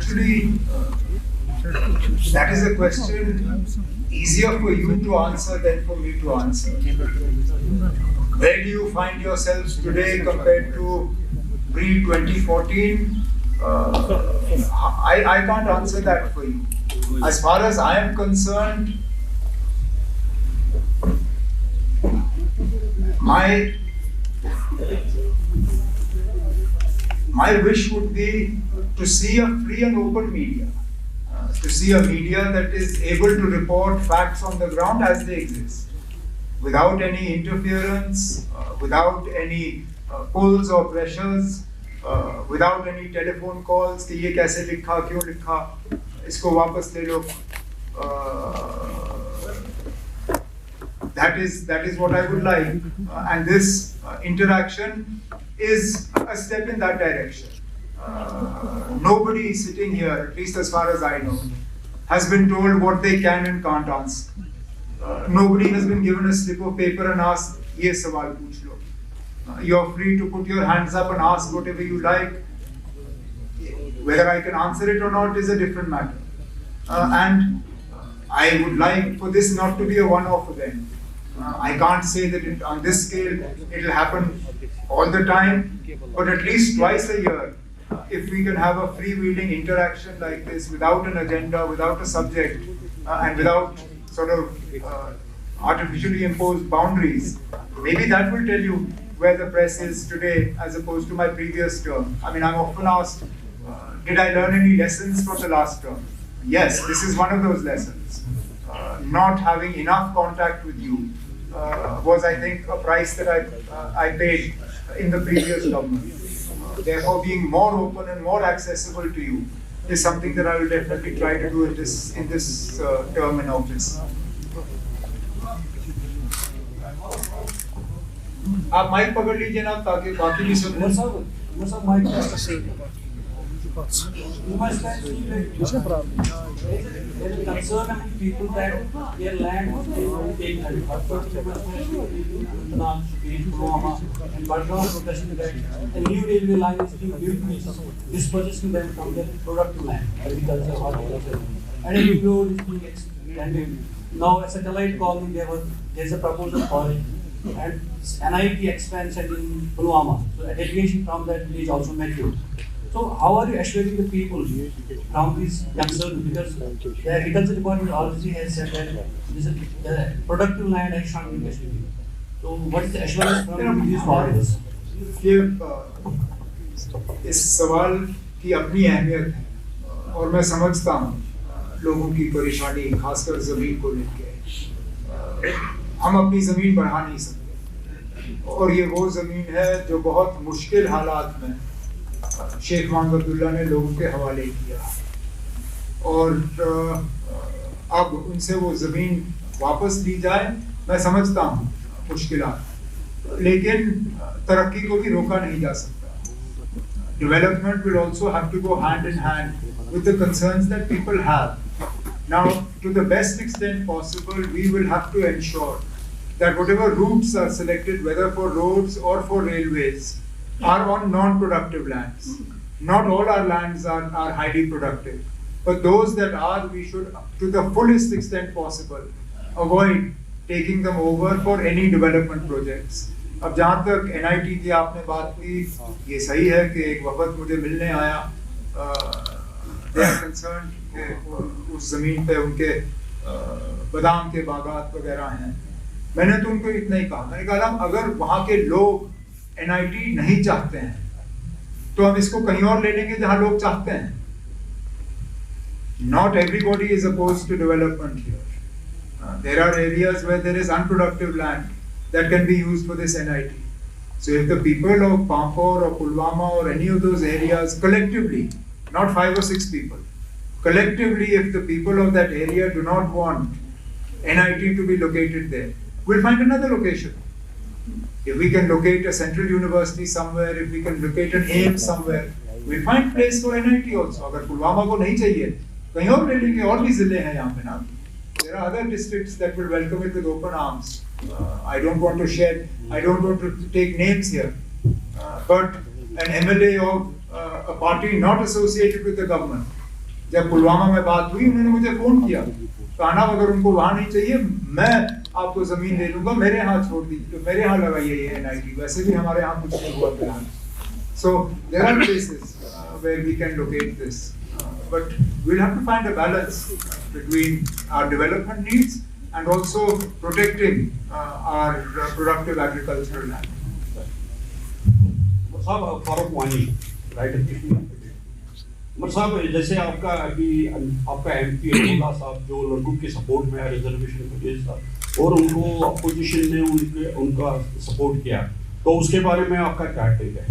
Actually, that is a question easier for you to answer than for me to answer. Where do you find yourselves today compared to pre-2014? I can't answer that for you. As far as I am concerned, my wish would be to see a free and open media, to see a media that is able to report facts on the ground as they exist, without any interference, without any pulls or pressures, without any telephone calls कि ये कैसे लिखा, क्यों लिखा, इसको वापस ले लो. That is what I would like, and this interaction is a step in that direction. Nobody sitting here, at least as far as I know, has been told what they can and can't answer. Nobody has been given a slip of paper and asked, "ये सवाल पूछ लो." You're free to put your hands up and ask whatever you like. Whether I can answer it or not is a different matter. And I would like for this not to be a one-off event. I can't say that on this scale it will happen all the time, but at least twice a year, if we can have a freewheeling interaction like this without an agenda, without a subject, and without sort of artificially imposed boundaries, maybe that will tell you where the press is today as opposed to my previous term. I mean, I'm often asked, did I learn any lessons from the last term? Yes, this is one of those lessons. Not having enough contact with you was, I think, a price that I paid in the previous government. Therefore, being more open and more accessible to you is something that I will definitely try to do in this term in office. आप mic पकड़ लीजिए ना ताकि बाकी भी सुन लें. सब mic you must have seen that there is a concern among people that their land is being taken away. And Bardhaman protesting that a new railway line is being built which is dispossessing them from their productive land, agriculture, horticulture. And a new road is being extended. Now a satellite colony, there is a proposal for it. And NIT expansion in Pulwama. So a delegation from that village also met you. So how are you assuring the people from these concerns? Because the agriculture department already has said that the productive land has shrunk in Kashmir. So what is the assurance from these foreigners? इस सवाल की अपनी अहमियत है और मैं समझता हूँ लोगों की परेशानी, खासकर जमीन को लेकर. हम अपनी जमीन बढ़ा नहीं सकते और ये वो जमीन है जो बहुत मुश्किल हालात में शेख मोहम्मद अब्दुल्ला ने लोगों के हवाले किया और अब उनसे वो ज़मीन वापस ली जाए. मैं समझता हूँ मुश्किलात, लेकिन तरक्की को भी रोका नहीं जा सकता. Development will also have to go hand in hand with the concerns that people have. Now, to the best extent possible, we will have to ensure that whatever routes are selected, whether for roads or for railways, are on non-productive lands. Not all our lands are highly productive, but those that are, we should, to the fullest extent possible, avoid taking them over for any development projects. अब जहाँ तक NIT की आपने बात की, ये सही है कि एक वक्त मुझे मिलने आया, they are concerned कि उस ज़मीन पे उनके बादाम के बागात वगैरह हैं. मैंने तो उनको इतना ही कहा, मैंने कहा अगर वहाँ के लोग NIT नहीं चाहते हैं तो हम इसको कहीं और ले लेंगे जहाँ लोग चाहते हैं. Not everybody is opposed to development here. There are areas where there is unproductive land that can be used for this NIT. So if the people of Pampore or Pulwama or any of those areas collectively, not 5 or 6 people, collectively if the people of that area do not want NIT to be located there, we'll find another location. If we can locate a central university somewhere, if we can locate an AIIMS somewhere, we'll find place for NIT also. अगर पुलवामा को नहीं चाहिए, कहीं और ले लेंगे, और भी जिले हैं यहाँ पे ना. There are other districts that will welcome it with open arms. I don't want to take names here, but an MLA of a party not associated with the government जब पुलवामा में बात हुई उन्होंने मुझे फोन किया, कहा अगर उनको वहां नहीं चाहिए मैं आपको जमीन दे दूंगा, मेरे यहाँ छोड़ दीजिए, तो मेरे यहाँ लगाइए ये NIT। वैसे भी हमारे यहाँ कुछ नहीं हुआ फिलहाल। So there are places where we can locate this, but we'll have to find a balance between our development needs and also protecting our productive agricultural land. साहब फारूक वानी राइटर साहब, जैसे आपका अभी आपका MP अब्दुल्ला साहब जो लड़कों के सपोर्ट में रिजर्वेशन को था और उनको अपोजिशन ने उनका सपोर्ट किया, तो उसके बारे में आपका क्या टेक है?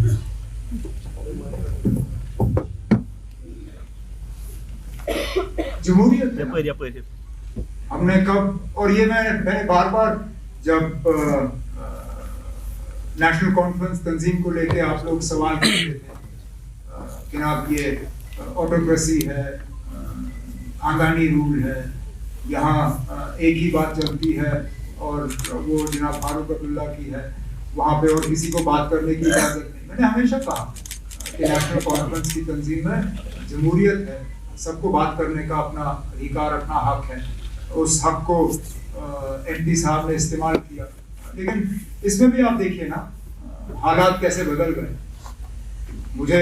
जमहूरियत हमने कब, और ये मैंने बार बार जब नेशनल कॉन्फ्रेंस तंजीम को लेके आप लोग सवाल करते थे कि आप ये ऑटोक्रेसी है, खानदानी रूल है, यहाँ एक ही बात चलती है और वो जनाब फारूक अब्दुल्ला की है, वहाँ पे और किसी को बात करने की इजाज़त नहीं। मैंने हमेशा कहा कि नेशनल कॉन्फ्रेंस की तंजीम में जमहूरियत है, सबको बात करने का अपना अधिकार, अपना हक है। उस हक को MP साहब ने इस्तेमाल किया, लेकिन इसमें भी आप देखिए ना हालात कैसे बदल गए। मुझे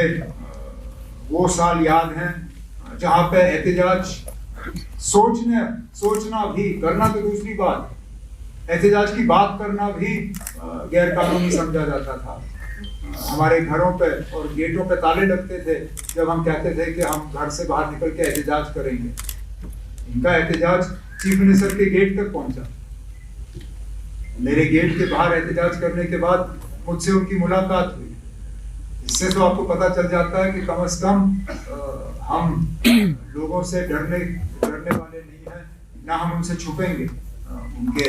वो साल याद हैं जहाँ पे एहतजाज सोचना भी, करना तो दूसरी बात, एहतजाज की बात करना भी गैर कानूनी समझा जाता था। हमारे घरों पे और गेटों पे ताले लगते थे जब हम कहते थे कि हम घर से बाहर निकल के एहतजाज करेंगे। इनका एहतजाज चीफ मिनिस्टर के गेट तक पहुंचा। मेरे गेट के बाहर एहतजाज करने के बाद मुझसे उनकी मुलाकात हुई। इससे तो आपको पता चल जाता है कि कम से कम हम लोगों से डरने वाले नहीं हैं, ना हम उनसे छुपेंगे। उनके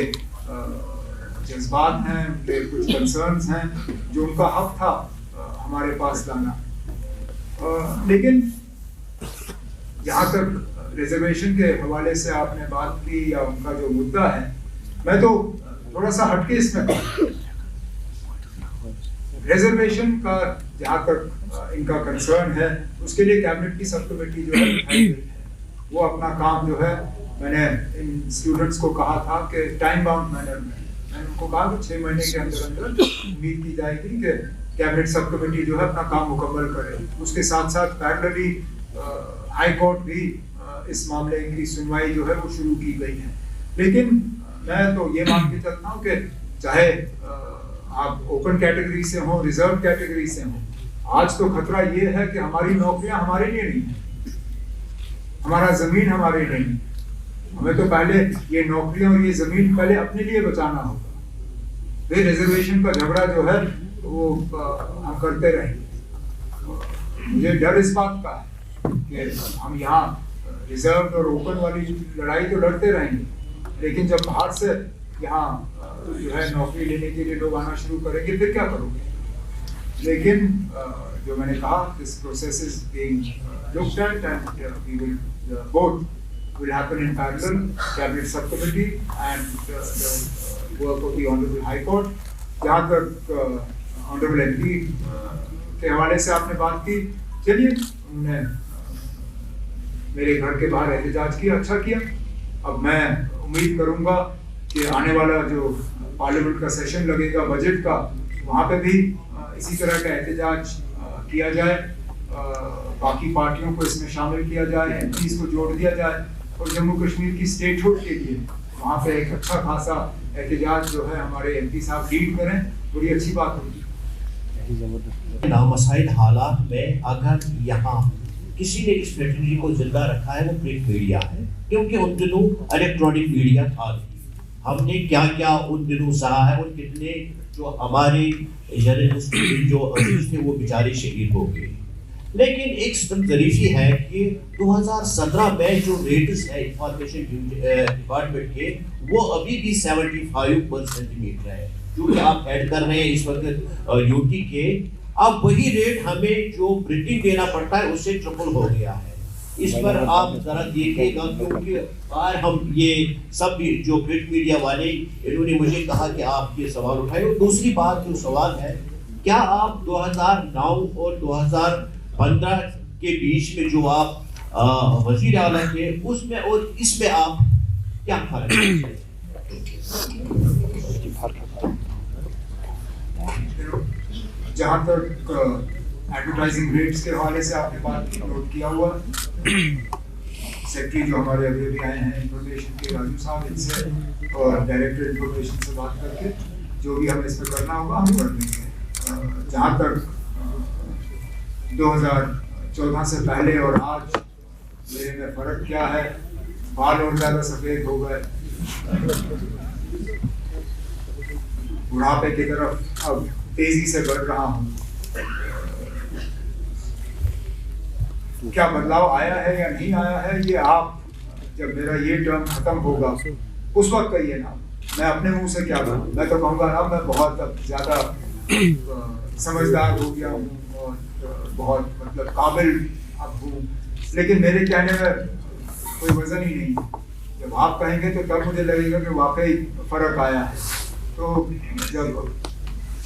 जज्बात हैं, उनके कुछ कंसर्न्स हैं जो उनका हक था हमारे पास लाना। लेकिन जहाँ तक रिजर्वेशन के हवाले से आपने बात की या उनका जो मुद्दा है, मैं तो थोड़ा सा हटके इसमें रिजर्वेशन का जहाँ तक इनका कंसर्न है, उसके लिए कैबिनेट की सब कमेटी जो है उठाई गई है। वो अपना काम जो है, मैंने इन स्टूडेंट्स को कहा था कि टाइम बाउंड मैनर में, मैंने उनको कहा कि 6 महीने के अंदर अंदर उम्मीद की जाएगी कि कैबिनेट सब कमेटी जो है अपना काम मुकम्मल करे। उसके साथ साथ पैरेलली हाई कोर्ट भी इस मामले की सुनवाई जो है वो शुरू की गई है। लेकिन मैं तो ये मान के चलता हूँ कि चाहे आप ओपन कैटेगरी से हो, रिजर्व कैटेगरी से हो, आज तो खतरा ये है कि हमारी नौकरियां हमारे लिए नहीं है, हमारा जमीन हमारे लिए नहीं। हमें तो पहले ये नौकरियां और ये जमीन पहले अपने लिए बचाना होगा। वे रिजर्वेशन का झगड़ा जो है वो हम करते रहेंगे। मुझे डर इस बात का है कि हम यहाँ रिजर्व और ओपन वाली लड़ाई तो लड़ते रहेंगे, लेकिन जब बाहर से यहाँ जो है नौकरी लेने के लिए लोग आना शुरू करेंगे, फिर क्या करोगे? लेकिन जो मैंने कहा, this process is being looked at and we will both will happen in parallel, cabinet subcommittee and the work of the Honorable High Court. जहाँ तक Honorable MP के हवाले से आपने बात की, चलिए उन्होंने मेरे घर के बाहर एहतजाज किया, अच्छा किया। अब मैं उम्मीद करूँगा कि आने वाला जो पार्लियामेंट का सेशन लगेगा बजट का, वहाँ पे भी इसी तरह का एहतजाज किया जाए, बाकी पार्टियों को इसमें शामिल किया जाए, MPs को जोड़ दिया जाए और जम्मू कश्मीर की स्टेटहुड के लिए वहाँ पे एक अच्छा खासा एहतजाज जो है हमारे MP साहब लीड करें, बड़ी अच्छी बात होगी। नामसाइल हालात में अगर यहाँ किसी ने इस स्ट्रेटजी को जिंदा रखा है वो प्रिंट मीडिया है, क्योंकि उन दिनों इलेक्ट्रॉनिक मीडिया था नहीं। हमने क्या क्या उन दिनों सहा है और कितने जो हमारे जर्नलिस्ट जो अजीज थे वो बेचारे शहीद हो गए। लेकिन एक ज़रीफ़ी है कि 2017 में जो रेट्स है इंफॉर्मेशन डिपार्टमेंट के, वो अभी भी 75% है, जो कि आप ऐड कर रहे हैं इस वक्त यूटी के। अब वही रेट हमें जो प्रिंटिंग देना पड़ता है उससे ट्रिपल हो गया है। इस पर आप जरा देखिएगा, क्योंकि बार हम ये सब जो प्रिंट मीडिया वाले इन्होंने मुझे कहा कि आप ये सवाल उठाए। और दूसरी बात जो सवाल है, क्या आप 2009 और 2015 के बीच में जो आप वजीर आला के, उसमें और इसमें आप क्या फर्क है? जहाँ तक एडवर्टाइजिंग रेट्स के हवाले से आपने बात नोट किया हुआ, सेक्रेटरी जो हमारे अभी अभी आए हैं इंफॉर्मेशन के, राजू साहब, इनसे और डायरेक्टर इंफॉर्मेशन से बात करके जो भी हमें इसमें करना होगा हम कर लेंगे। जहाँ तक 2014 से पहले और आज मेरे में फ़र्क क्या है, बाल और ज़्यादा सफ़ेद हो गए, बुढ़ापे की तरफ अब तेजी से बढ़ रहा हूँ, क्या बदलाव आया है या नहीं आया है ये आप जब मेरा ये टर्म खत्म होगा उस वक्त कहिए ना। मैं अपने मुंह से क्या कहूँ, मैं तो कहूँगा ना मैं बहुत अब ज़्यादा समझदार हो गया हूँ और बहुत मतलब काबिल अब हूँ, लेकिन मेरे कहने में कोई वजन ही नहीं। जब आप कहेंगे तो तब मुझे लगेगा कि वाकई फ़र्क आया है। तो जब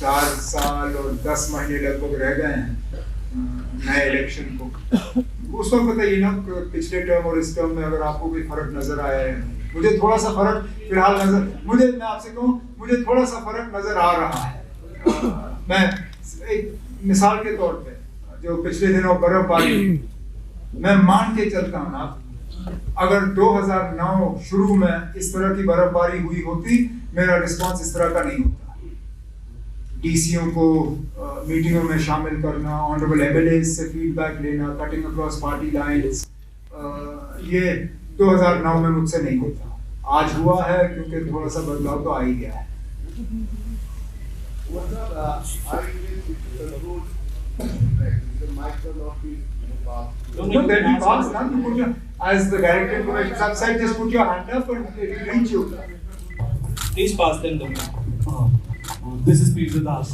4 साल और 10 महीने लगभग रह गए हैं नए इलेक्शन को, उस वक्त बताइए ना पिछले टर्म और इस टर्म में अगर आपको कोई फर्क नजर आया है। मुझे थोड़ा सा फर्क फिलहाल मैं आपसे कहूँ मुझे थोड़ा सा फर्क नजर आ रहा है। मैं एक मिसाल के तौर पे जो पिछले दिनों बर्फबारी, मैं मान के चलता हूँ ना, अगर 2009 शुरू में इस तरह की बर्फबारी हुई होती मेरा रिस्पांस इस तरह का नहीं होता। डीसीओ को मीटिंगों में शामिल करना, ऑनरेबल एमएलए से फीडबैक लेना, कटिंग अक्रॉस पार्टी लाइंस, ये 2009 में मुझसे नहीं होता। आज हुआ है क्योंकि थोड़ा सा बदलाव तो आ ही गया है। As the director information subside, just put your hand up and it will reach you. Please pass them the mic. This is Peter Das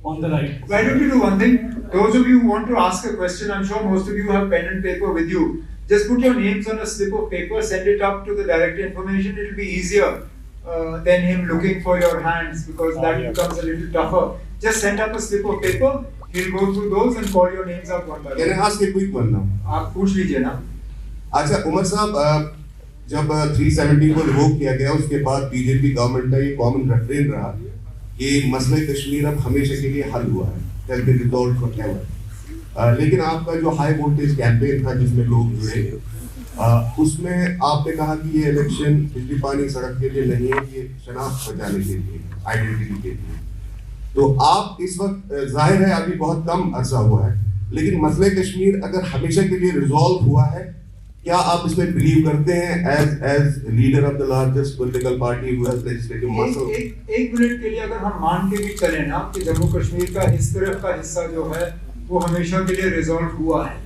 on the right. Why don't you do one thing? Those of you who want to ask a question, I'm sure most of you have pen and paper with you. Just put your names on a slip of paper, send it up to the director information. It will be easier than him looking for your hands because that becomes a little tougher. Just send up a slip of paper. He'll go through those and call your names up one by one. Can I ask a quick one now? आप पूछ लीजिए ना। अच्छा उमर साहब, जब 370 को revoke किया गया उसके बाद बीजेपी गवर्नमेंट का ये कॉमन रेफरेंस रहा कि मसले कश्मीर अब हमेशा के लिए हल हुआ है, कैन बी रिजॉल्व्ड फॉरएवर। लेकिन आपका जो हाई वोल्टेज कैंपेन था जिसमें लोग जुड़े, उसमें आपने कहा कि ये इलेक्शन बिजली पानी सड़क के लिए नहीं है, ये शनाख्त बचाने के लिए, आइडेंटिटी के लिए। तो आप इस वक्त जाहिर है अभी बहुत कम अरसा हुआ है, लेकिन मसले कश्मीर अगर हमेशा के लिए रिजॉल्व हुआ है, क्या आप इसमें बिलीव करते हैं as leader of the largest political party who has legislative muscle? एक मिनट के लिए अगर हम मान के भी चले ना कि जम्मू कश्मीर का इस तरफ का हिस्सा जो है वो हमेशा के लिए रिजॉल्व हुआ है,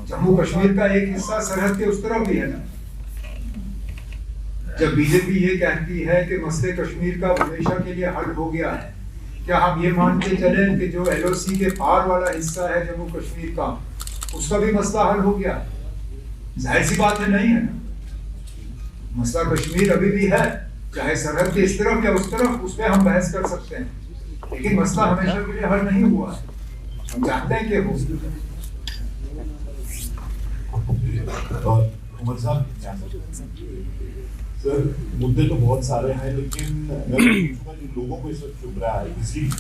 जम्मू कश्मीर का एक हिस्सा सरहद के उस तरफ भी है ना। जब बीजेपी ये कहती है कि मसले कश्मीर का हमेशा के लिए हल हो गया है, क्या हम ये मान के चले कि जो एलओसी के पार वाला हिस्सा है जम्मू कश्मीर का, उसका भी मसला हल हो गया? जाहिर सी बात है नहीं है ना। मसला कश्मीर अभी भी है, चाहे सरहद के इस तरफ या उस तरफ, उस पर हम बहस कर सकते हैं, लेकिन मसला हमेशा के लिए हल नहीं हुआ है। हम जानते हैं कि हो। उमर साहब, सर मुद्दे तो बहुत सारे हैं, लेकिन मैं जो लोगों को इस वक्त चुभ रहा है,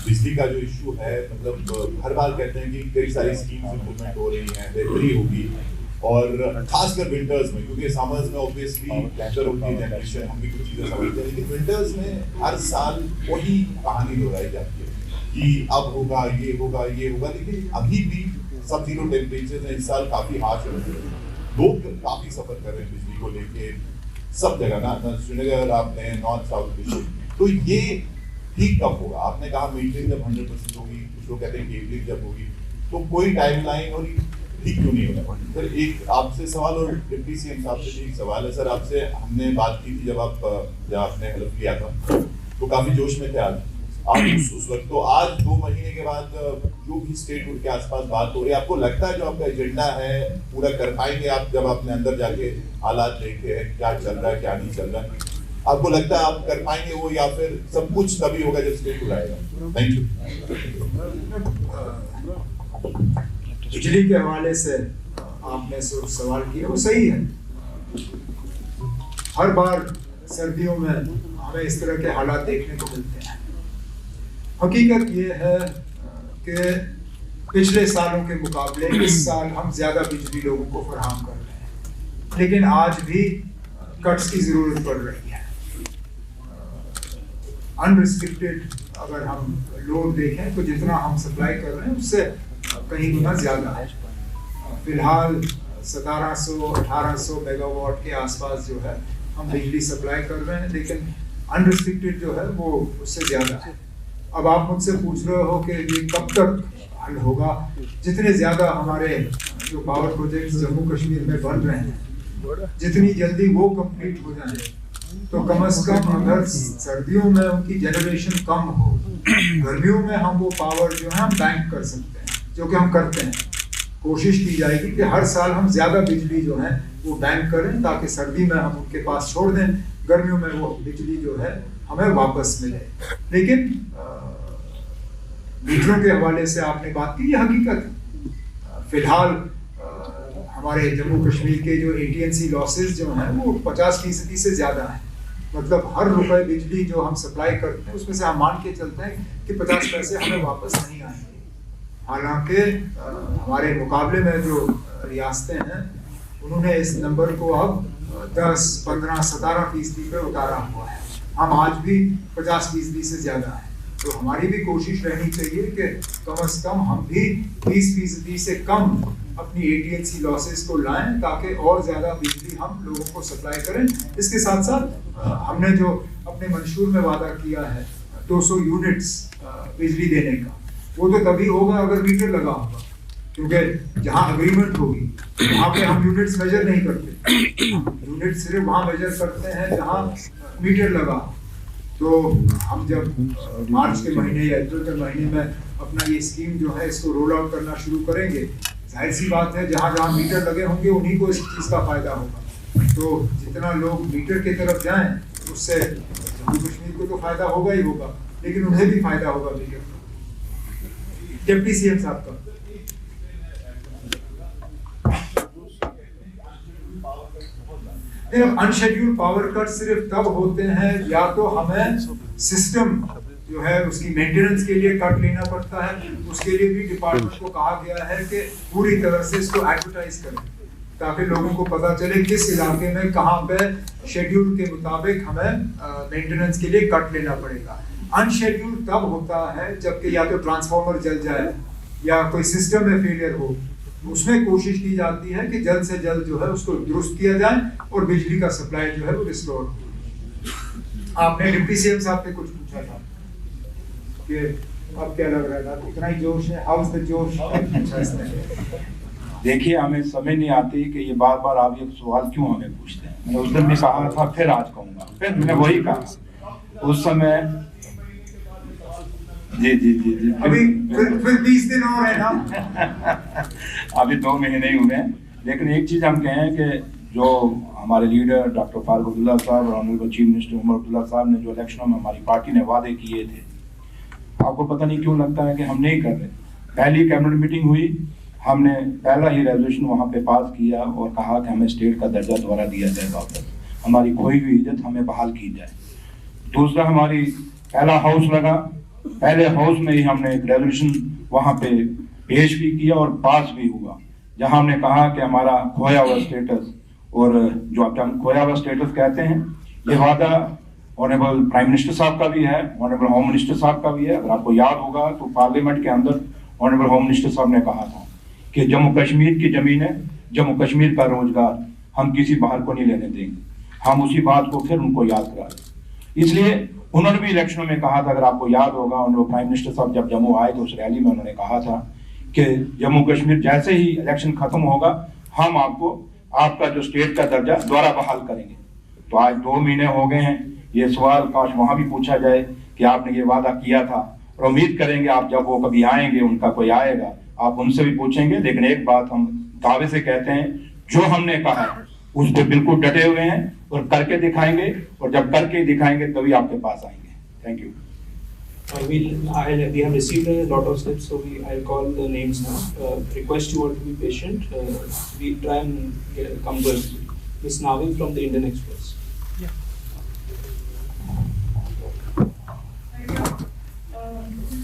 बिजली का जो इशू है, मतलब हर बार कहते हैं कि कई सारी स्कीम्स इम्प्लीमेंट हो रही हैं, बेहतरी होगी, और खासकर विंटर्स में, क्योंकि समर्स में ऑब्वियसली बेहतर होती है जनरेशन, हम भी कुछ चीज़ें समझते हैं, लेकिन विंटर्स में हर साल वही कहानी दोहराई जाती है कि अब होगा, ये होगा, ये होगा, लेकिन अभी भी सब जीरो टेम्परेचर हैं, इस साल काफ़ी हार्श हो रहे हैं, लोग काफ़ी सफ़र कर रहे हैं बिजली को लेके सब जगह ना, श्रीनगर आपने नॉर्थ साउथ डिस्ट्रिक्ट में। तो ये ठीक कब होगा? आपने कहा मीटिंग जब 100% होगी, कुछ लोग कहते हैं केबलिंग जब होगी, तो कोई टाइमलाइन और ठीक क्यों नहीं होगा? सर एक आपसे सवाल और डिप्टी सीएम साहब से भी एक सवाल है। सर आपसे हमने बात की थी जब आपने हेल्प लिया था, तो काफ़ी जोश में थे आप उस वक्त। तो आज 2 महीने के बाद जो भी स्टेट के आसपास बात हो रही है, आपको लगता है जो आपका एजेंडा है पूरा कर पाएंगे आप? जब आपने अंदर जाके हालात देखे हैं, क्या चल रहा है क्या नहीं चल रहा है, आपको लगता है आप कर पाएंगे वो, या फिर सब कुछ तभी होगा जब स्टेट उड़ाएगा? Thank you. बिजली के हवाले से आपने सवाल किया वो सही है। हर बार सर्दियों में हमें इस तरह के हालात देखने को मिलते हैं। हकीकत ये है कि पिछले सालों के मुकाबले इस साल हम ज़्यादा बिजली लोगों को फराहम कर रहे हैं, लेकिन आज भी कट्स की ज़रूरत पड़ रही है। अनरिस्ट्रिक्टेड अगर हम लोड देखें तो जितना हम सप्लाई कर रहे हैं उससे कहीं गुना ज़्यादा है। फिलहाल 1700-1800 मेगावाट के आसपास जो है हम बिजली सप्लाई कर रहे हैं, लेकिन अनरिस्ट्रिक्टेड जो है वो उससे ज़्यादा है। अब आप मुझसे पूछ रहे हो कि ये कब तक हल होगा। जितने ज़्यादा हमारे जो पावर प्रोजेक्ट्स जम्मू कश्मीर में बन रहे हैं, जितनी जल्दी वो कंप्लीट हो जाए तो कम से कम अगर सर्दियों में उनकी जनरेशन कम हो, गर्मियों में हम वो पावर जो है हम बैंक कर सकते हैं, जो कि हम करते हैं। कोशिश की जाएगी कि हर साल हम ज़्यादा बिजली जो है वो बैंक करें ताकि सर्दी में हम उनके पास छोड़ दें, गर्मियों में वो बिजली जो है हमें वापस मिले। लेकिन मीटरों के हवाले से आपने बात की, ये हकीकत है। फिलहाल हमारे जम्मू कश्मीर के जो AT&C लॉसेस जो हैं वो 50% से ज़्यादा है। मतलब हर रुपए बिजली जो हम सप्लाई करते हैं उसमें से हम मान के चलते हैं कि 50 पैसे हमें वापस नहीं आएंगे। हालांकि हमारे मुकाबले में जो रियासतें हैं उन्होंने इस नंबर को अब 10, 15, 17% पे उतारा हुआ है। हम आज भी 50% से ज़्यादा है। तो हमारी भी कोशिश रहनी चाहिए कि कम से कम हम भी 20% से कम अपनी AT&C लॉसेस को लाएं ताकि और ज़्यादा बिजली हम लोगों को सप्लाई करें। इसके साथ साथ हमने जो अपने मंशूर में वादा किया है 200 यूनिट्स बिजली देने का, वो तो तभी होगा अगर मीटर लगा होगा, क्योंकि जहाँ अग्रीमेंट होगी वहाँ पे हम यूनिट्स मेजर नहीं करते। यूनिट सिर्फ वहाँ मेजर करते हैं जहाँ मीटर लगा। तो हम जब मार्च के महीने या अप्रैल के महीने में अपना ये स्कीम जो है इसको रोल आउट करना शुरू करेंगे, जाहिर सी बात है जहाँ जहाँ मीटर लगे होंगे उन्हीं को इस चीज़ का फायदा होगा। तो जितना लोग मीटर की तरफ जाएं उससे जम्मू कश्मीर को तो फायदा होगा ही होगा, लेकिन उन्हें भी फायदा होगा मीटर का। डिप्टी CM साहब का अनशेड्यूल्ड पावर कट सिर्फ तब होते हैं या तो हमें सिस्टम जो है उसकी मेंटेनेंस के लिए कट लेना पड़ता है। उसके लिए भी डिपार्टमेंट को कहा गया है कि पूरी तरह से इसको एडवर्टाइज करें ताकि लोगों को पता चले किस इलाके में कहाँ पे शेड्यूल के मुताबिक हमें मेंटेनेंस के लिए कट लेना पड़ेगा। अनशेड्यूल्ड तब होता है जबकि या तो ट्रांसफार्मर जल जाए या कोई सिस्टम में फेलियर हो। उसमें कोशिश की जाती है कि जल्द से जल्द जो है उसको दुरुस्त किया जाए और बिजली का सप्लाई जो है वो रिस्टोर हो। आपने डिप्टी CM साहब से कुछ पूछा था कि अब क्या लग रहा था, इतना ही जोश है? हाउ इज द जोश? देखिए, हमें समझ नहीं आती कि ये बार बार आप ये सवाल क्यों हमें पूछते हैं। मैंने उस दिन भी कहा था, फिर आज कहूँगा, फिर मैंने वही कहा उस समय। जी जी जी जी अभी फिर 20 दिन और है ना। अभी 2 महीने ही हुए हैं। लेकिन एक चीज़ हम कहें कि जो हमारे लीडर डॉक्टर फारूक अब्दुल्ला साहब और honourable chief minister Omar Abdullah साहब ने जो इलेक्शनों में हमारी पार्टी ने वादे किए थे, आपको पता नहीं क्यों लगता है कि हम नहीं कर रहे। पहली कैबिनेट मीटिंग हुई, हमने पहला ही रेजोल्यूशन वहाँ पे पास किया और कहा कि हमें स्टेट का दर्जा दोबारा दिया जाए, वापस हमारी खोई हुई इज्जत हमें बहाल की जाए। दूसरा, हमारी पहला हाउस लगा, पहले हाउस में ही हमने एक रेजोल्यूशन वहाँ पे पेश भी किया और पास भी हुआ, जहाँ हमने कहा कि हमारा खोया हुआ स्टेटस, और जो आप हम खोया हुआ स्टेटस कहते हैं, ये वादा ऑनरेबल प्राइम मिनिस्टर साहब का भी है, ऑनरेबल होम मिनिस्टर साहब का भी है। अगर आपको याद होगा तो पार्लियामेंट के अंदर ऑनरेबल होम मिनिस्टर साहब ने कहा था कि जम्मू कश्मीर की ज़मीनें, जम्मू कश्मीर का रोजगार हम किसी बाहर को नहीं लेने देंगे। हम उसी बात को फिर उनको याद करा दें। इसलिए उन्होंने भी इलेक्शनों में कहा था, अगर आपको याद होगा, ऑनरेबल प्राइम मिनिस्टर साहब जब जम्मू आए तो उस रैली में उन्होंने कहा था कि जम्मू कश्मीर जैसे ही इलेक्शन खत्म होगा हम आपको आपका जो स्टेट का दर्जा दोबारा बहाल करेंगे। तो आज 2 महीने हो गए हैं। ये सवाल काश वहाँ भी पूछा जाए कि आपने ये वादा किया था, और उम्मीद करेंगे आप जब वो कभी आएंगे, उनका कोई आएगा, आप उनसे भी पूछेंगे। लेकिन एक बात हम दावे से कहते हैं, जो हमने कहा उस पर बिल्कुल डटे हुए हैं और करके दिखाएंगे, और जब करके दिखाएंगे तभी आपके पास आएंगे। Thank you. We have received a lot of slips, so I'll call the names now. Request you all to be patient. We try and come to it. Ms. Navin from the Indian Express.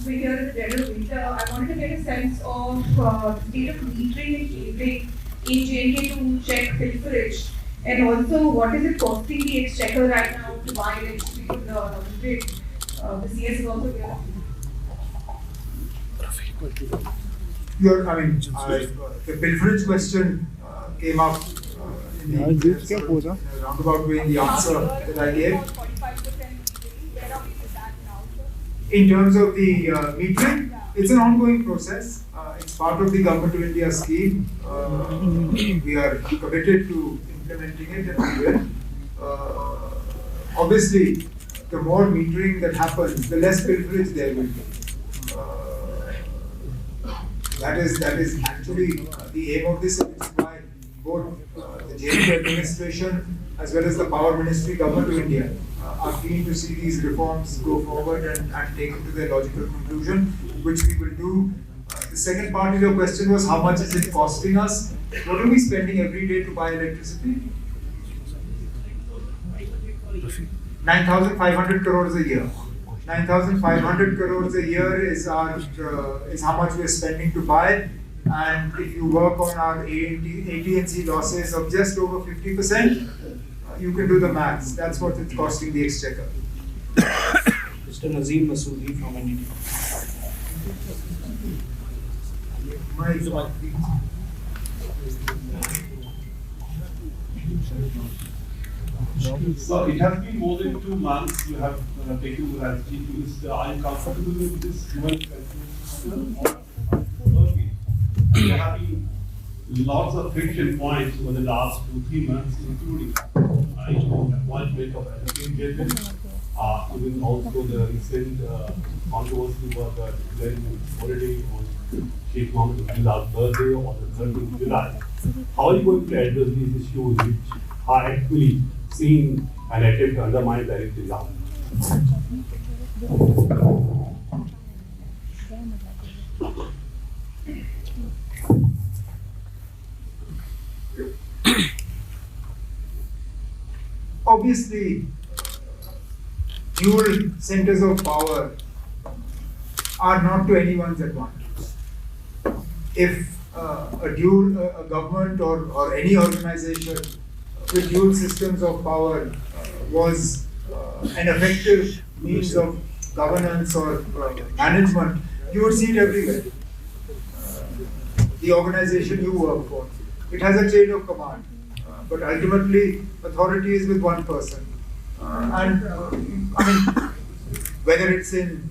We're here at the dead of winter. I wanted to get a sense of state of metering and cabling in JNK to check pilferage, and also what is it costing the exchequer right now to buy electricity from the grid. The CS is also here. The pilferage question came up in a roundabout way in the answer that I gave. In terms of the metering, it's an ongoing process. It's part of the Government of India scheme. We are committed to implementing it, and we will. Obviously, the more metering that happens, the less pilferage there will be. That is actually the aim of this, and it's why both the JNK administration as well as the Power Ministry, Government of India, are keen to see these reforms go forward and take it to their logical conclusion, which we will do. The second part of your question was how much is it costing us? What are we spending every day to buy electricity? 9,500 crores a year. 9,500 crores a year is how much we are spending to buy. And if you work on our AT&C losses of just over 50%, you can do the maths. That's what it's costing the exchequer. Mr. Nazim Masoodi from NDT. So it has been more than 2 months you have taken the attitude. Are you comfortable with this system? There have been lots of friction points over the last 2-3 months, including appointment of Advocate General, even also the recent controversy was declaring holiday on Sheikh Mohammed Abdullah's birthday on the 13th of July. How are you going to address these issues which are actually seen an attempt to undermine the elected law? Obviously, dual centers of power are not to anyone's advantage. If a government or any organization with dual systems of power was an effective means of governance or management, you would see it everywhere. The organization you work for, it has a chain of command, but ultimately authority is with one person. Whether it's in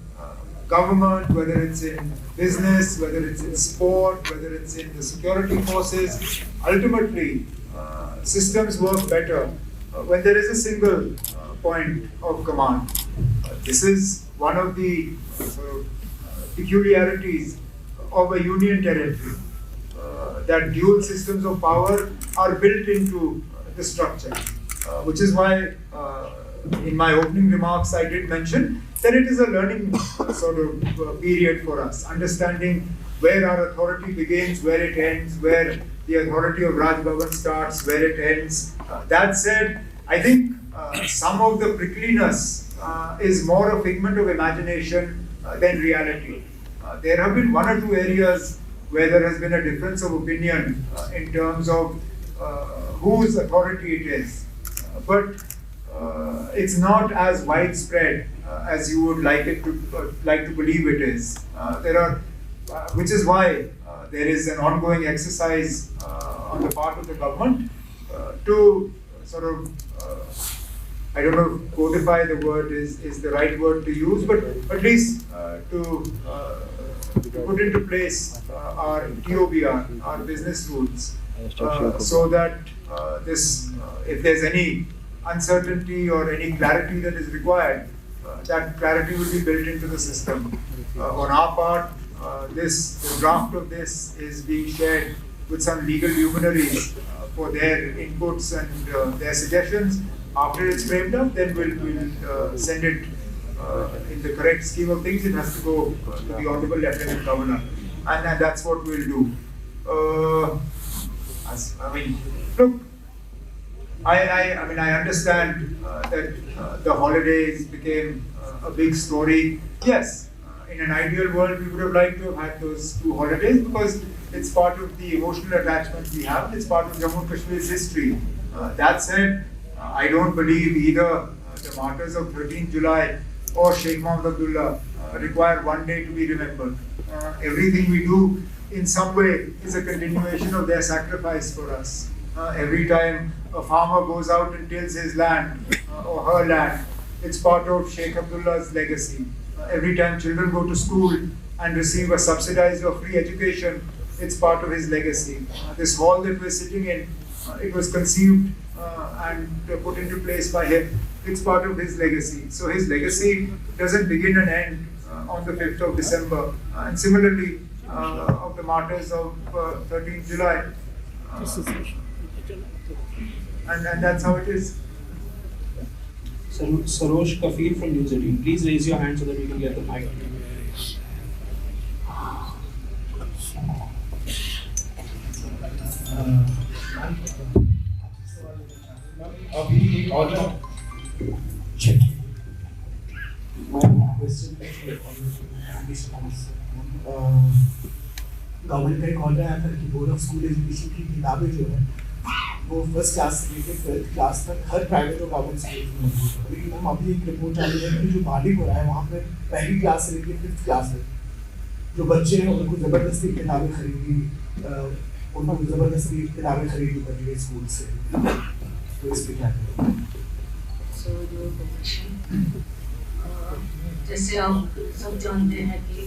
government, whether it's in business, whether it's in sport, whether it's in the security forces, ultimately systems work better when there is a single point of command. This is one of the peculiarities of a union territory, that dual systems of power are built into the structure, which is why in my opening remarks I did mention that it is a learning period for us, understanding where our authority begins, where it ends, where the authority of Raj Bhavan starts, where it ends. That said, I think some of the prickliness is more a figment of imagination than reality. There have been 1 or 2 areas where there has been a difference of opinion in terms of whose authority it is. But it's not as widespread as you would like to believe it is. Which is why there is an ongoing exercise on the part of the government to I don't know if codify the word is the right word to use, but at least to put into place our TOBR, our business rules, so that if there's any uncertainty or any clarity that is required, that clarity will be built into the system. On our part, the draft of this is being shared with some legal luminaries for their inputs and their suggestions. After it's framed up, then we'll send it in the correct scheme of things, it has to go to the Honorable Lieutenant Governor, and that's what we'll do. Look, I understand that the holidays became a big story. Yes, in an ideal world, we would have liked to have had those 2 holidays because it's part of the emotional attachment we have, and it's part of Jammu and Kashmir's history. That said, I don't believe either the martyrs of 13th July or Sheikh Mohammed Abdullah require one day to be remembered. Everything we do in some way is a continuation of their sacrifice for us. Every time a farmer goes out and tills his land or her land, it's part of Sheikh Abdullah's legacy. Every time children go to school and receive a subsidized or free education, it's part of his legacy. This hall that we're sitting in, it was conceived and put into place by him. It's part of his legacy. So his legacy doesn't begin and end on the 5th of December. And similarly, of the martyrs of 13th July. And that's how it is. Sarosh Kafir from News 18. Please raise your hand so that we can get the mic. अभी और government का एक order आया था कि board of school education की किताबें जो है वो फर्स्ट क्लास से लेकर 12th क्लास तक हर प्राइवेट और गवर्नमेंट स्कूल में मौजूद है। लेकिन हम अभी एक रिपोर्ट आ रही है कि जो बांडीपुरा है वहाँ पे पहली क्लास से लेकर 5th क्लास तक जो बच्चे हैं उनको ज़बरदस्ती किताबें खरीदनी पड़ रही है स्कूल से। तो इस पर क्या करें? जैसे आप सब जानते हैं कि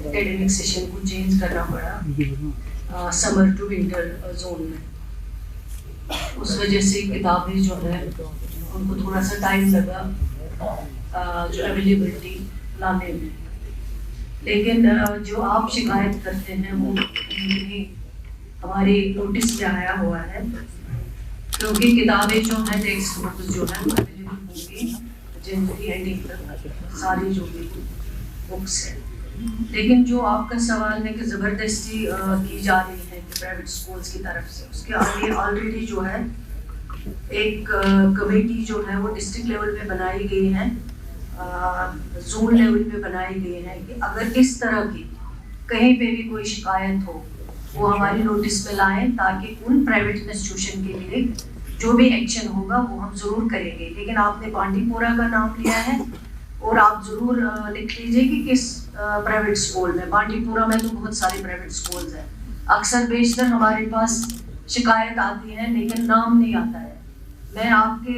एकेडमिक सेशन को चेंज करना पड़ा समर टू विंटर जोन में। उस वजह से किताबें जो है उनको थोड़ा सा टाइम लगा जो अवेलेबिलिटी लाने में। लेकिन जो आप शिकायत करते हैं वो हमारी नोटिस में आया हुआ है, क्योंकि किताबें जो हैं टेक्स्ट बुक जो है अवेलेबल होंगी जनवरी एंडिंग तक सारी जो भी बुक्स हैं। लेकिन जो आपका सवाल है कि ज़बरदस्ती की जा रही है कि प्राइवेट स्कूल्स की तरफ से, उसके आगे ऑलरेडी जो है एक कमेटी जो है वो डिस्ट्रिक्ट लेवल पे बनाई गई है, जोन लेवल पे बनाई गई है कि अगर इस तरह की कहीं पे भी कोई शिकायत हो वो हमारी नोटिस में लाएं, ताकि उन प्राइवेट इंस्टीट्यूशन के लिए जो भी एक्शन होगा वो हम ज़रूर करेंगे। लेकिन आपने बांडीपुरा का नाम लिया है और आप ज़रूर लिख लीजिए कि किस प्राइवेट स्कूल में। बांडीपुरा में तो बहुत सारे प्राइवेट स्कूल्स हैं, अक्सर बेशतर हमारे पास शिकायत आती है लेकिन नाम नहीं आता है। मैं आपके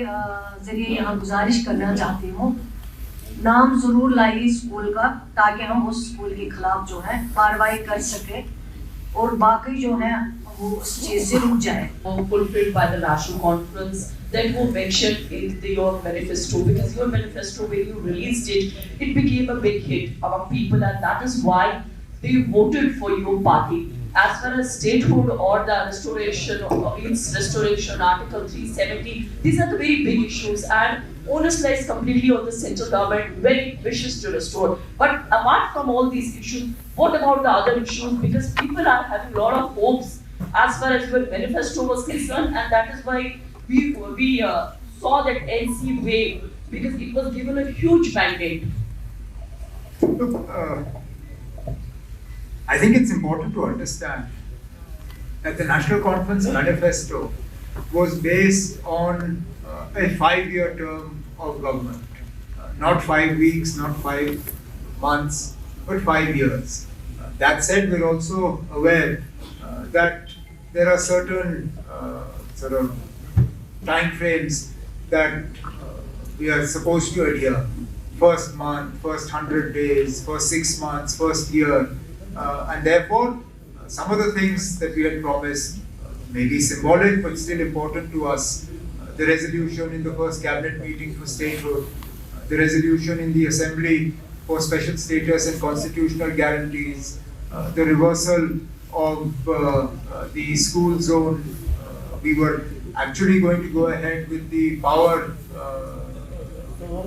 ज़रिए यहाँ गुजारिश करना चाहती हूँ, नाम ज़रूर लाइए स्कूल का, ताकि हम उस स्कूल के खिलाफ जो है कार्रवाई कर सकें और बाकी जो है वो उस चीज़ से रुक जाए। Fulfilled by the national conference that were mentioned in your manifesto, because your manifesto, when you released it, it became a big hit among people, and that is why they voted for your party. As far as statehood or the restoration, Article 370, these are the very big issues, and honestly, it's completely on the central government when it wishes to restore. But apart from all these issues, what about the other issues? Because people are having a lot of hopes as far as your manifesto was concerned, and that is why we saw that NC wave, because it was given a huge mandate. Look, I think it's important to understand that the National Conference Manifesto was based on a 5-year term of government. Not 5 weeks, not 5 months, but 5 years. That said, we're also aware that there are certain sort of time frames that we are supposed to adhere. First month, first 100 days, first 6 months, first year. And therefore, some of the things that we had promised may be symbolic but still important to us. The resolution in the first cabinet meeting for statehood, the resolution in the assembly for special status and constitutional guarantees, the reversal of the school zone. We were actually going to go ahead with the power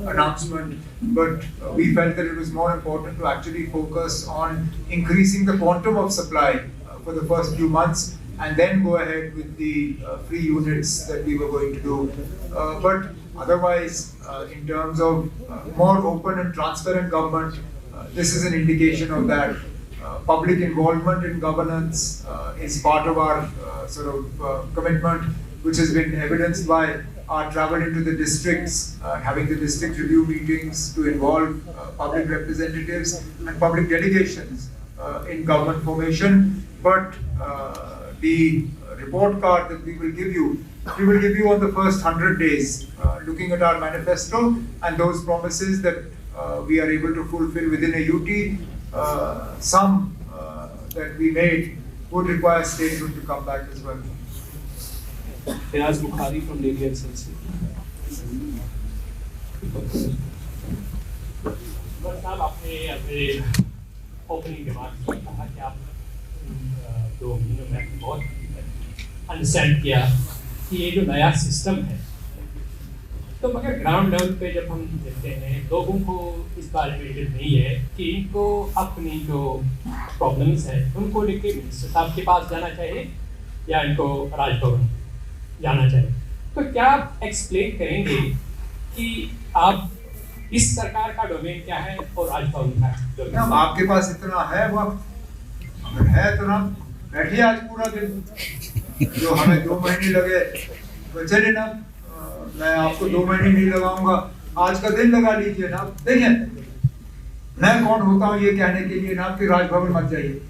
announcement, but we felt that it was more important to actually focus on increasing the quantum of supply for the first few months, and then go ahead with the free units that we were going to do. But otherwise, in terms of more open and transparent government, this is an indication of that. Public involvement in governance is part of our commitment, which has been evidenced by our travel into the districts, having the district review meetings to involve public representatives and public delegations in government formation. But the report card that we will give you on the first 100 days, looking at our manifesto and those promises that we are able to fulfill within a UT. Some that we made would require statehood to come back as well. Firaz Bukhari from Daily Excelsior. साहब आपने अपने opening के बाद कहा कि आप 2 महीनों में बहुत अंडरस्टैंड किया कि ये जो नया सिस्टम है, तो मगर ग्राउंड लेवल पे जब हम देखते हैं लोगों को इस बारे में इल्म नहीं है कि इनको अपनी जो प्रॉब्लम्स है उनको लेके मिनिस्टर साहब के पास जाना चाहिए या इनको राजभवन जाना चाहिए। तो क्या आप एक्सप्लेन करेंगे कि आप इस सरकार का डोमेन क्या है और राजभवन का डोमेन? अब आपके पास इतना है वक्त, अगर है तो ना बैठिए आज पूरा दिन, जो हमें 2 महीने लगे तो चलिए ना, मैं आपको 2 महीने नहीं लगाऊंगा, आज का दिन लगा लीजिए ना। देखिए मैं कौन होता हूँ ये कहने के लिए ना कि राजभवन मत जाइए,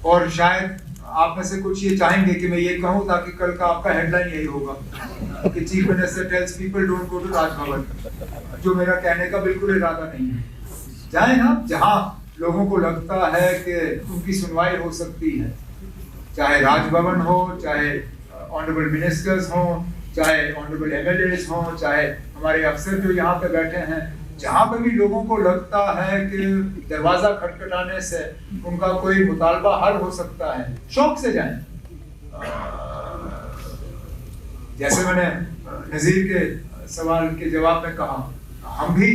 और शायद आप में से कुछ ये चाहेंगे कि मैं ये कहूँ ताकि कल का आपका हेडलाइन यही होगा कि chief minister tells people don't go to Raj Bhavan, जो मेरा कहने का बिल्कुल इरादा नहीं है। जाए ना जहाँ लोगों को लगता है कि उनकी सुनवाई हो सकती है, चाहे राजभवन हो, चाहे ऑनरेबल मिनिस्टर्स हो, चाहे ऑनरेबल एमएलएस हो, चाहे हमारे अफसर जो यहाँ पे बैठे हैं, जहाँ पे भी लोगों को लगता है कि दरवाजा खटखटाने से उनका कोई मुतालबा हल हो सकता है, शौक से जाएं। जैसे मैंने नज़ीर के सवाल के जवाब में कहा, हम भी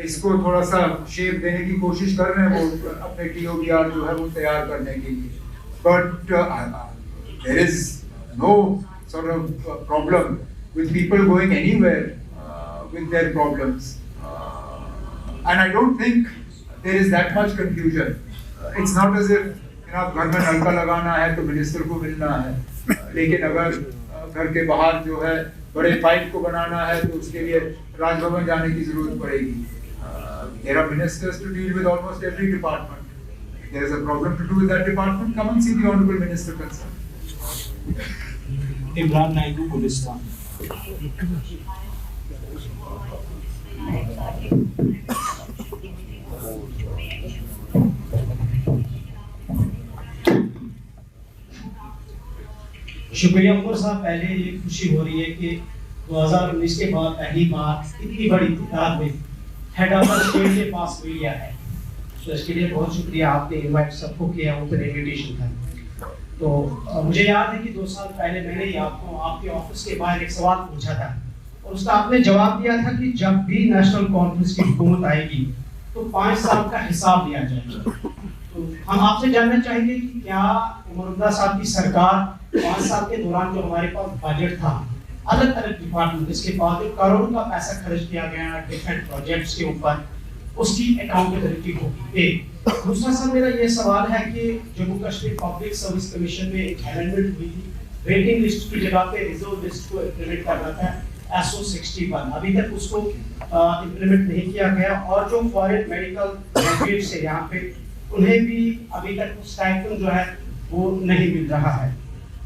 इसको थोड़ा सा शेप देने की कोशिश कर रहे हैं, वो अपने TOBR जो है वो तैयार करने के लिए, but there is no sort of problem with people going anywhere with their problems, and I don't think there is that much confusion. It's not as if घर में नलका लगाना है तो मिनिस्टर को मिलना है, लेकिन अगर घर के बाहर जो है बड़े पाइप को बनाना है तो उसके लिए राजभवन जाने की जरूरत पड़ेगी। There are ministers to deal with almost every department. If there is a problem to do with that department, come and see the honorable minister concerned. Imran Naidu, Gulistan. शुक्रिया उमर साहब। पहले ये खुशी हो रही है कि 2019 के बाद पहली बार इतनी बड़ी तादाद में हेड ऑफ स्टेट के पास मीडिया है, तो इसके लिए बहुत शुक्रिया। आपने इनवाइट सबको किया, ओपन इनविटेशन था। तो मुझे याद है कि 2 साल पहले मैंने ही आपको आपके ऑफिस के बाहर एक सवाल पूछा था और उसका आपने जवाब दिया था कि जब भी नेशनल कॉन्फ्रेंस की हुकूमत आएगी तो 5 साल का हिसाब लिया जाएगा। तो हम आपसे जानना चाहेंगे कि क्या उमर साहब की सरकार 5 साल के दौरान जो हमारे पास बजट था, अलग अलग डिपार्टमेंट, इसके बाद जो करोड़ों का पैसा खर्च किया गया डिफरेंट प्रोजेक्ट्स के ऊपर, उसकी अकाउंटेबिलिटी होगी। एक दूसरा सर मेरा ये सवाल है कि Jammu Kashmir public service commission में एक अमेंडमेंट हुई थी, वेटिंग लिस्ट की जगह पे रिजर्व लिस्ट को इम्प्लीमेंट करना था SO 61, अभी तक उसको इम्प्लीमेंट नहीं किया गया, और जो फॉरेन मेडिकल ग्रेजुएट्स है यहाँ पे उन्हें भी अभी तक स्टाइपेंड जो है वो नहीं मिल रहा है।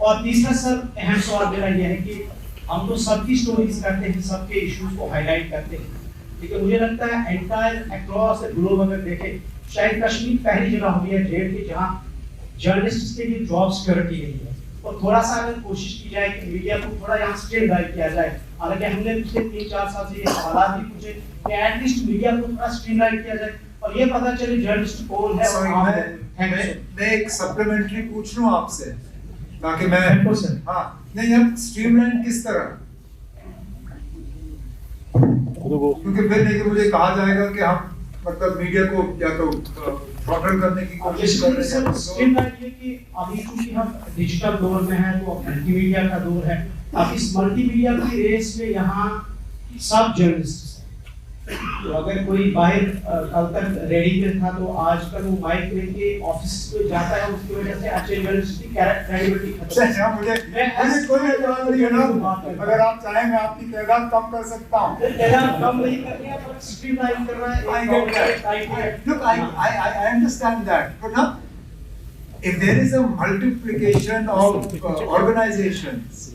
और तीसरा सर अहम सवाल मेरा यह है कि हम तो सबकी स्टोरीज करते हैं, सबके इश्यूज को हाईलाइट करते हैं, लेकिन मुझे लगता है एंटायर अक्रॉस द ग्लोब अगर देखें, शायद कश्मीर पहली जगह हुई है डेढ़ की जहाँ जर्नलिस्ट के लिए जॉब सिक्योरिटी नहीं है। और थोड़ा सा अगर कोशिश की जाए कि मीडिया को थोड़ा यहाँ स्ट्रीमलाइन किया जाए, हालांकि हमने पिछले 3-4 साल से ये सवाल भी पूछे कि एटलीस्ट मीडिया को थोड़ा स्ट्रीमलाइन किया जाए और ये पता चले जर्नलिस्ट कौन है। और मैं एक सप्लीमेंट्री पूछ लूं आपसे ताकि मैं नहीं, अब स्ट्रीमलाइन किस तरह क्योंकि फिर नहीं तो मुझे कहा जाएगा कि हम मतलब मीडिया को या तो थ्रॉटल करने की कोशिश कर रहे हैं। कि अभी क्योंकि हम डिजिटल दौर में हैं तो मल्टीमीडिया का दौर है, अब इस मल्टीमीडिया की रेस में यहाँ सब जर्नलिस्ट हैं। तो अगर कोई बाहर कल तक रेडी पे था तो आजकल वो माइक लेके ऑफिस में जाता है, उसकी वजह से अच्छे जर्नलिस्ट की क्रेडिबिलिटी खत्म है। मुझे कोई एतराज नहीं है ना, अगर आप चाहें मैं आपकी तादाद कम कर सकता हूँ। तादाद कम नहीं करनी है पर स्ट्रीमलाइन करना है। Look, I understand that, but now if there is a multiplication of organizations,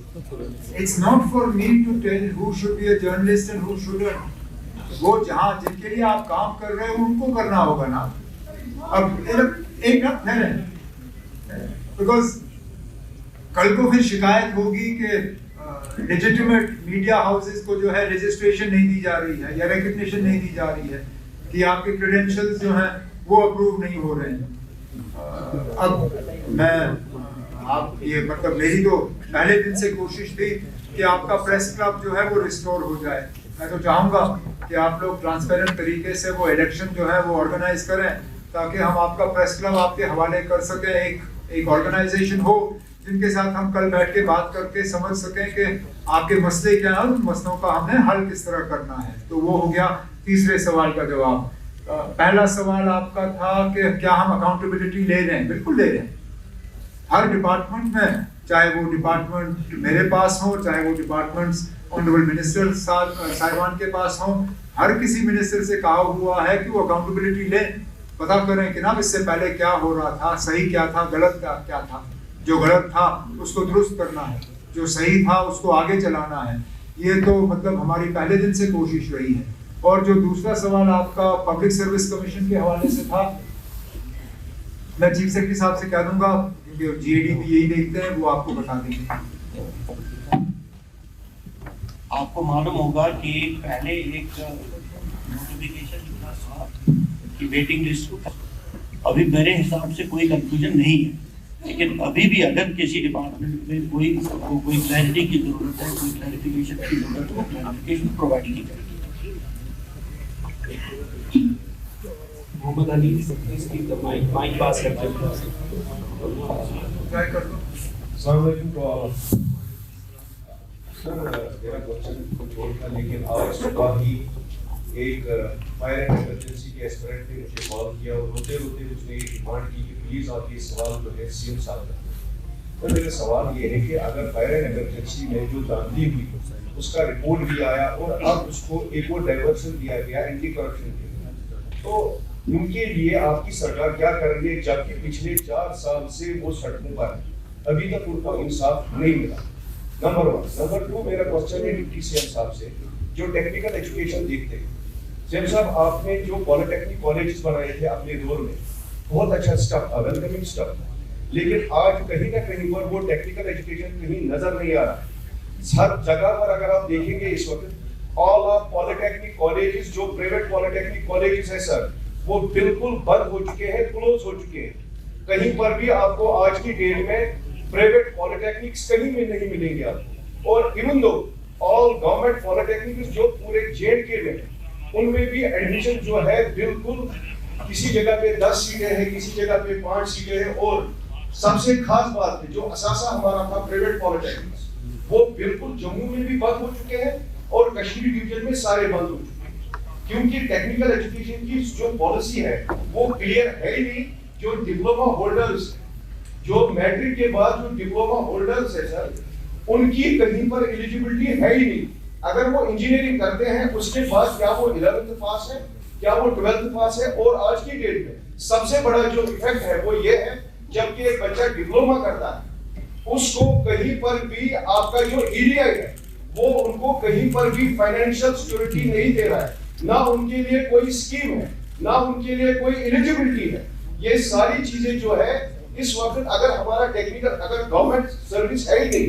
it's not for me to tell who should be a journalist and who shouldn't. वो जहाँ जिनके लिए आप काम कर रहे हो उनको करना होगा ना। अब एक ना ठहरे, बिकॉज कल को फिर शिकायत होगी कि लेजिटिमेट मीडिया हाउसेस को जो है रजिस्ट्रेशन नहीं दी जा रही है या रिकग्निशन नहीं दी जा रही है कि आपके क्रेडेंशियल्स जो हैं वो अप्रूव नहीं हो रहे हैं। अब मैं आप ये मतलब मेरी तो पहले दिन से कोशिश थी कि आपका प्रेस क्लब जो है वो रिस्टोर हो जाए। मैं तो चाहूँगा कि आप लोग ट्रांसपेरेंट तरीके से वो इलेक्शन जो है वो ऑर्गेनाइज करें ताकि हम आपका प्रेस क्लब आपके हवाले कर सकें, एक ऑर्गेनाइजेशन हो जिनके साथ हम कल बैठ के बात करके समझ सकें कि आपके मसले क्या हैं और उन मसलों का हमने हल किस तरह करना है। तो वो हो गया तीसरे सवाल का जवाब। पहला सवाल आपका था कि क्या हम अकाउंटेबिलिटी ले रहे हैं? बिल्कुल ले रहे हैं। हर डिपार्टमेंट में, चाहे वो डिपार्टमेंट मेरे पास हो, चाहे वो डिपार्टमेंट्स ऑनरेबल मिनिस्टर साहिबान के पास हो, हर किसी मिनिस्टर से कहा हुआ है कि वो अकाउंटेबिलिटी ले, पता करें कि ना इससे पहले क्या हो रहा था, सही क्या था, गलत क्या था। जो गलत था उसको दुरुस्त करना है, जो सही था उसको आगे चलाना है। ये तो मतलब हमारी पहले दिन से कोशिश रही है। और जो दूसरा सवाल आपका पब्लिक सर्विस कमीशन के हवाले से था, मैं चीफ सेक्रेटरी साहब से कह दूंगा क्योंकि जीएडी भी यही देखते हैं, वो आपको बता देंगे। आपको मालूम होगा कि पहले एक नोटिफिकेशन था कि वेटिंग लिस्ट, अभी मेरे हिसाब से कोई कंफ्यूजन नहीं है, लेकिन अभी भी अगर किसी डिपार्टमेंट में कोई क्लैरिटी की जरूरत है, कोई क्लैरिफिकेशन की जरूरत है, वो क्लैरिफिकेशन प्रोवाइड की जाएगी। Mohammad Ali, please keep the mic pass active. Sir मेरा क्वेश्चन कुछ और था, लेकिन आज सुबह ही एक फायर एंड इमरजेंसी के एस्पिरेंट ने मुझे कॉल किया और रोते रोते उसने ये डिमांड की कि प्लीज आप ये सवाल जो है सीएम साहब का। तो मेरा सवाल ये है कि अगर फायर एंड इमरजेंसी में जो दांधली हुई उसका रिपोर्ट भी आया और अब उसको एक और डाइवर्सन दिया गया एंटी करप्शन के लिए, तो उनके लिए आपकी सरकार क्या कर रही है, जबकि पिछले 4 साल से वो सड़कों पर अभी तक उनको इंसाफ नहीं मिला। नंबर 1। नंबर 2, मेरा क्वेश्चन है डिप्टी सीएम साहब से, जो टेक्निकल एजुकेशन देखते हैं। सीएम साहब, आपने जो पॉलिटेक्निक कॉलेजेस बनाए थे अपने दौर में, बहुत अच्छा स्टफ था, वेलकमिंग स्टफ था, लेकिन आज कहीं ना कहीं पर वो टेक्निकल एजुकेशन कहीं नजर नहीं आ रहा। हर जगह पर अगर आप देखेंगे इस वक्त ऑल ऑफ पॉलिटेक्निक कॉलेजेस, जो प्राइवेट पॉलिटेक्निक कॉलेजेस है सर, वो बिल्कुल बंद हो चुके हैं, क्लोज हो चुके हैं। कहीं पर भी आपको आज की डेट में प्राइवेट पॉलिटेक्निक्स कहीं में नहीं मिलेंगे आपको। और even though all government polytechnics जो पूरे जेएंडके में, उनमें भी एडमिशन जो है बिल्कुल किसी जगह पे 10 सीटें हैं, किसी जगह पे 5 सीटें हैं। और सबसे खास बात है, जो असासा हमारा था प्राइवेट पॉलिटेक्निक्स, वो बिल्कुल जम्मू में भी बंद हो चुके हैं और कश्मीर डिवीजन में सारे बंद हो चुके हैं, क्योंकि टेक्निकल एजुकेशन की जो पॉलिसी है वो क्लियर है ही नहीं। जो डिप्लोमा होल्डर्स, जो मैट्रिक के बाद जो डिप्लोमा होल्डर्स है सर, उनकी कहीं पर एलिजिबिलिटी है ही नहीं। अगर वो इंजीनियरिंग करते हैं उसके बाद क्या वो 11th पास है, क्या वो 12th पास है? और आज की डेट में सबसे बड़ा जो इफेक्ट है वो ये है, जबकि एक बच्चा डिप्लोमा करता है उसको कहीं पर भी आपका जो एरिया है वो उनको कहीं पर भी फाइनेंशियल सिक्योरिटी नहीं दे रहा है, ना उनके लिए कोई स्कीम है, ना उनके लिए कोई एलिजिबिलिटी है। ये सारी चीजें जो है इस वक्त अगर हमारा टेक्निकल, अगर गवर्नमेंट सर्विस है ही नहीं,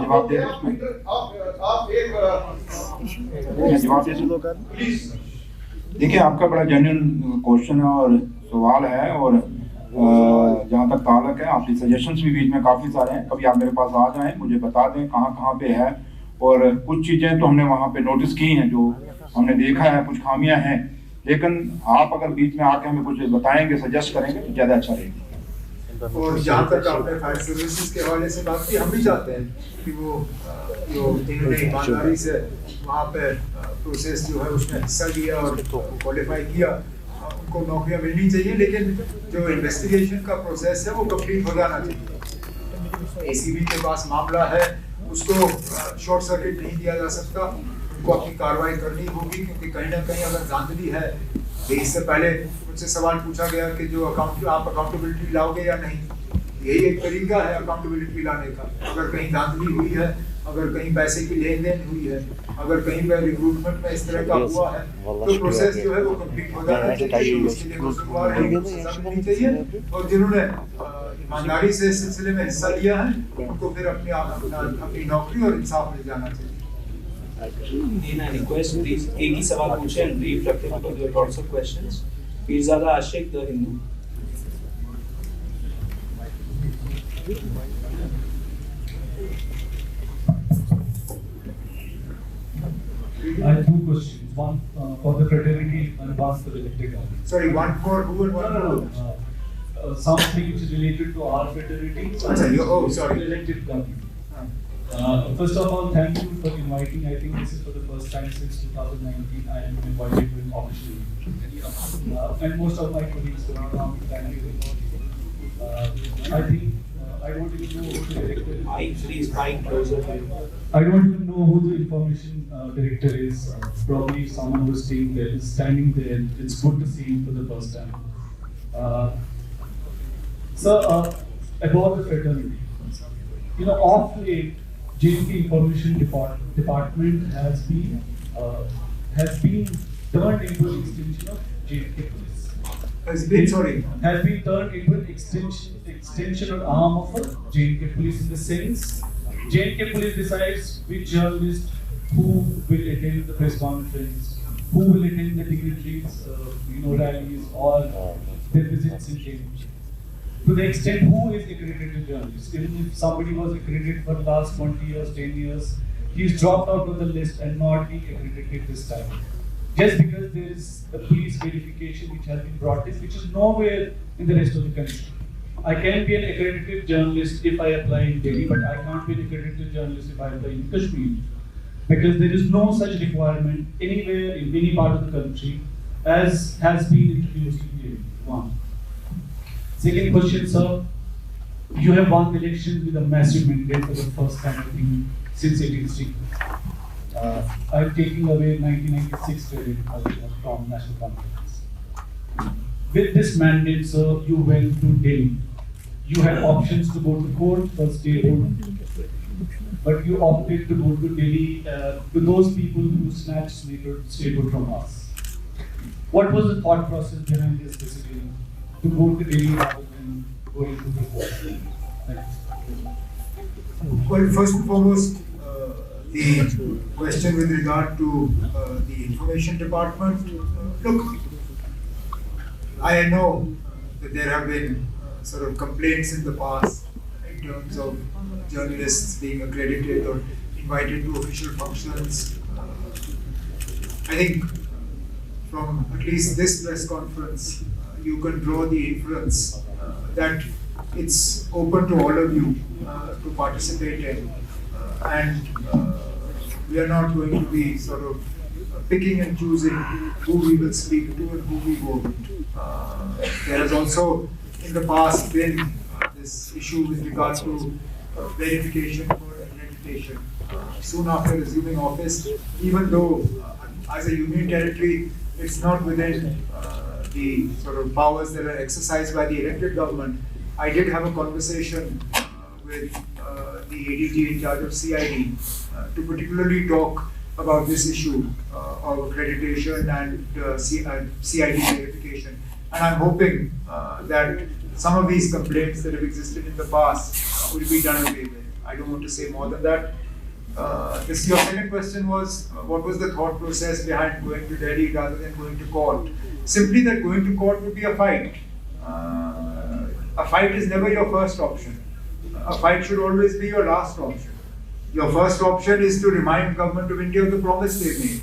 जवाब दे आप एक प्लीज। देखिए, आपका बड़ा जेन्युइन क्वेश्चन है और सवाल है, और जहाँ तक ताल्लुक है आपके सजेशंस भी बीच में काफ़ी सारे हैं। कभी आप मेरे पास आ जाएं, मुझे बता दें कहाँ पे है, और कुछ चीज़ें तो हमने वहाँ पे नोटिस की हैं, जो हमने देखा है कुछ खामियां हैं, लेकिन आप अगर बीच में आके हमें कुछ बताएंगे, सजेस्ट करेंगे तो ज़्यादा अच्छा रहेगा। और जहाँ तक आपने फायर सर्विसेज के हवाले से बात की, हम भी चाहते हैं कि वो जो इन्होंने ईमानदारी से वहाँ पे प्रोसेस जो है उसमें हिस्सा लिया और क्वालिफाई किया, उनको नौकरियाँ मिलनी चाहिए, लेकिन जो इन्वेस्टिगेशन का प्रोसेस है वो कंप्लीट हो जाना चाहिए। ACB के पास मामला है, उसको शॉर्ट सर्किट नहीं दिया जा सकता, उनको अपनी कार्रवाई करनी होगी, क्योंकि कहीं ना कहीं अगर धांधली है, इससे पहले मुझसे सवाल पूछा गया कि जो आप अकाउंटेबिलिटी लाओगे या नहीं, यही एक तरीका है अकाउंटेबिलिटी लाने का। अगर कहीं धांधली हुई है, अगर कहीं पैसे की लेन देन हुई है, अगर कहीं पर रिक्रूटमेंट में इस तरह का हुआ है, तो प्रोसेस जो है वो कंप्लीट हो जाना चाहिए, उसके लिए कसूरवार है उनको सजा मिलनी चाहिए, और जिन्होंने ईमानदारी से इस सिलसिले में हिस्सा लिया है उनको फिर अपनी नौकरी और इंसाफ मिल जाना चाहिए। रिक्वेस्ट प्लीज एक ही सवाल पूछे एंड ब्रीफ रखें because there are lots of questions. Peerzada Ashiq the Hindu. I have two questions. One for the fraternity and one for the elected audience. Sorry, one for who and one for who? Something which is related to our fraternity. Sorry. Elected government. First of all, thank you for inviting. I think this is for the first time since 2019 I am invited to an official meeting. And most of my colleagues were not on I think I don't even know who the director is. Mic closer. I don't even know who the information director is. Probably someone who's staying there is standing there. It's good to see him for the first time. So about the fraternity, of late, JNK Information Department has been turned into an extension of JNK Police. Has been turned into an extension or arm of JNK Police, in the sense JNK Police decides which journalist who will attend the press conference, who will attend the dignitaries, rallies or their visits in JNK. To the extent who is accredited journalist. Even if somebody was accredited for the last 20 years, 10 years, he's dropped out of the list and not being accredited this time. Just because there is a police verification which has been brought in, which is nowhere in the rest of the country. I can be an accredited journalist if I apply in Delhi, but I can't be an accredited journalist if I apply in Kashmir. Because there is no such requirement anywhere in any part of the country as has been introduced in Delhi. One. Second question, sir. You have won the election with a massive mandate for the first time, I think, since 83. I'm taking away 1996 credit from National Conference. With this mandate, sir, you went to Delhi. You had options to go to court for statehood, but you opted to go to Delhi to those people who snatched statehood from us. What was the thought process behind this decision to go to Delhi rather than going to the court? Well, first and foremost, the question with regard to the information department. Look, I know that there have been sort of complaints in the past in terms of journalists being accredited or invited to official functions. I think from at least this press conference, you can draw the inference that it's open to all of you to participate in, and we are not going to be sort of picking and choosing who we will speak to and who we won't. There has also in the past been this issue with regard to verification for accreditation. Soon after resuming office, even though as a union territory, it's not within the sort of powers that are exercised by the elected government, I did have a conversation with the ADG in charge of CID to particularly talk about this issue of accreditation and CID verification. And I'm hoping that some of these complaints that have existed in the past will be done away with. I don't want to say more than that. Your second question was, what was the thought process behind going to Delhi rather than going to court? Simply that going to court would be a fight. A fight is never your first option. A fight should always be your last option. your first option is to remind Government of India of the promise they made.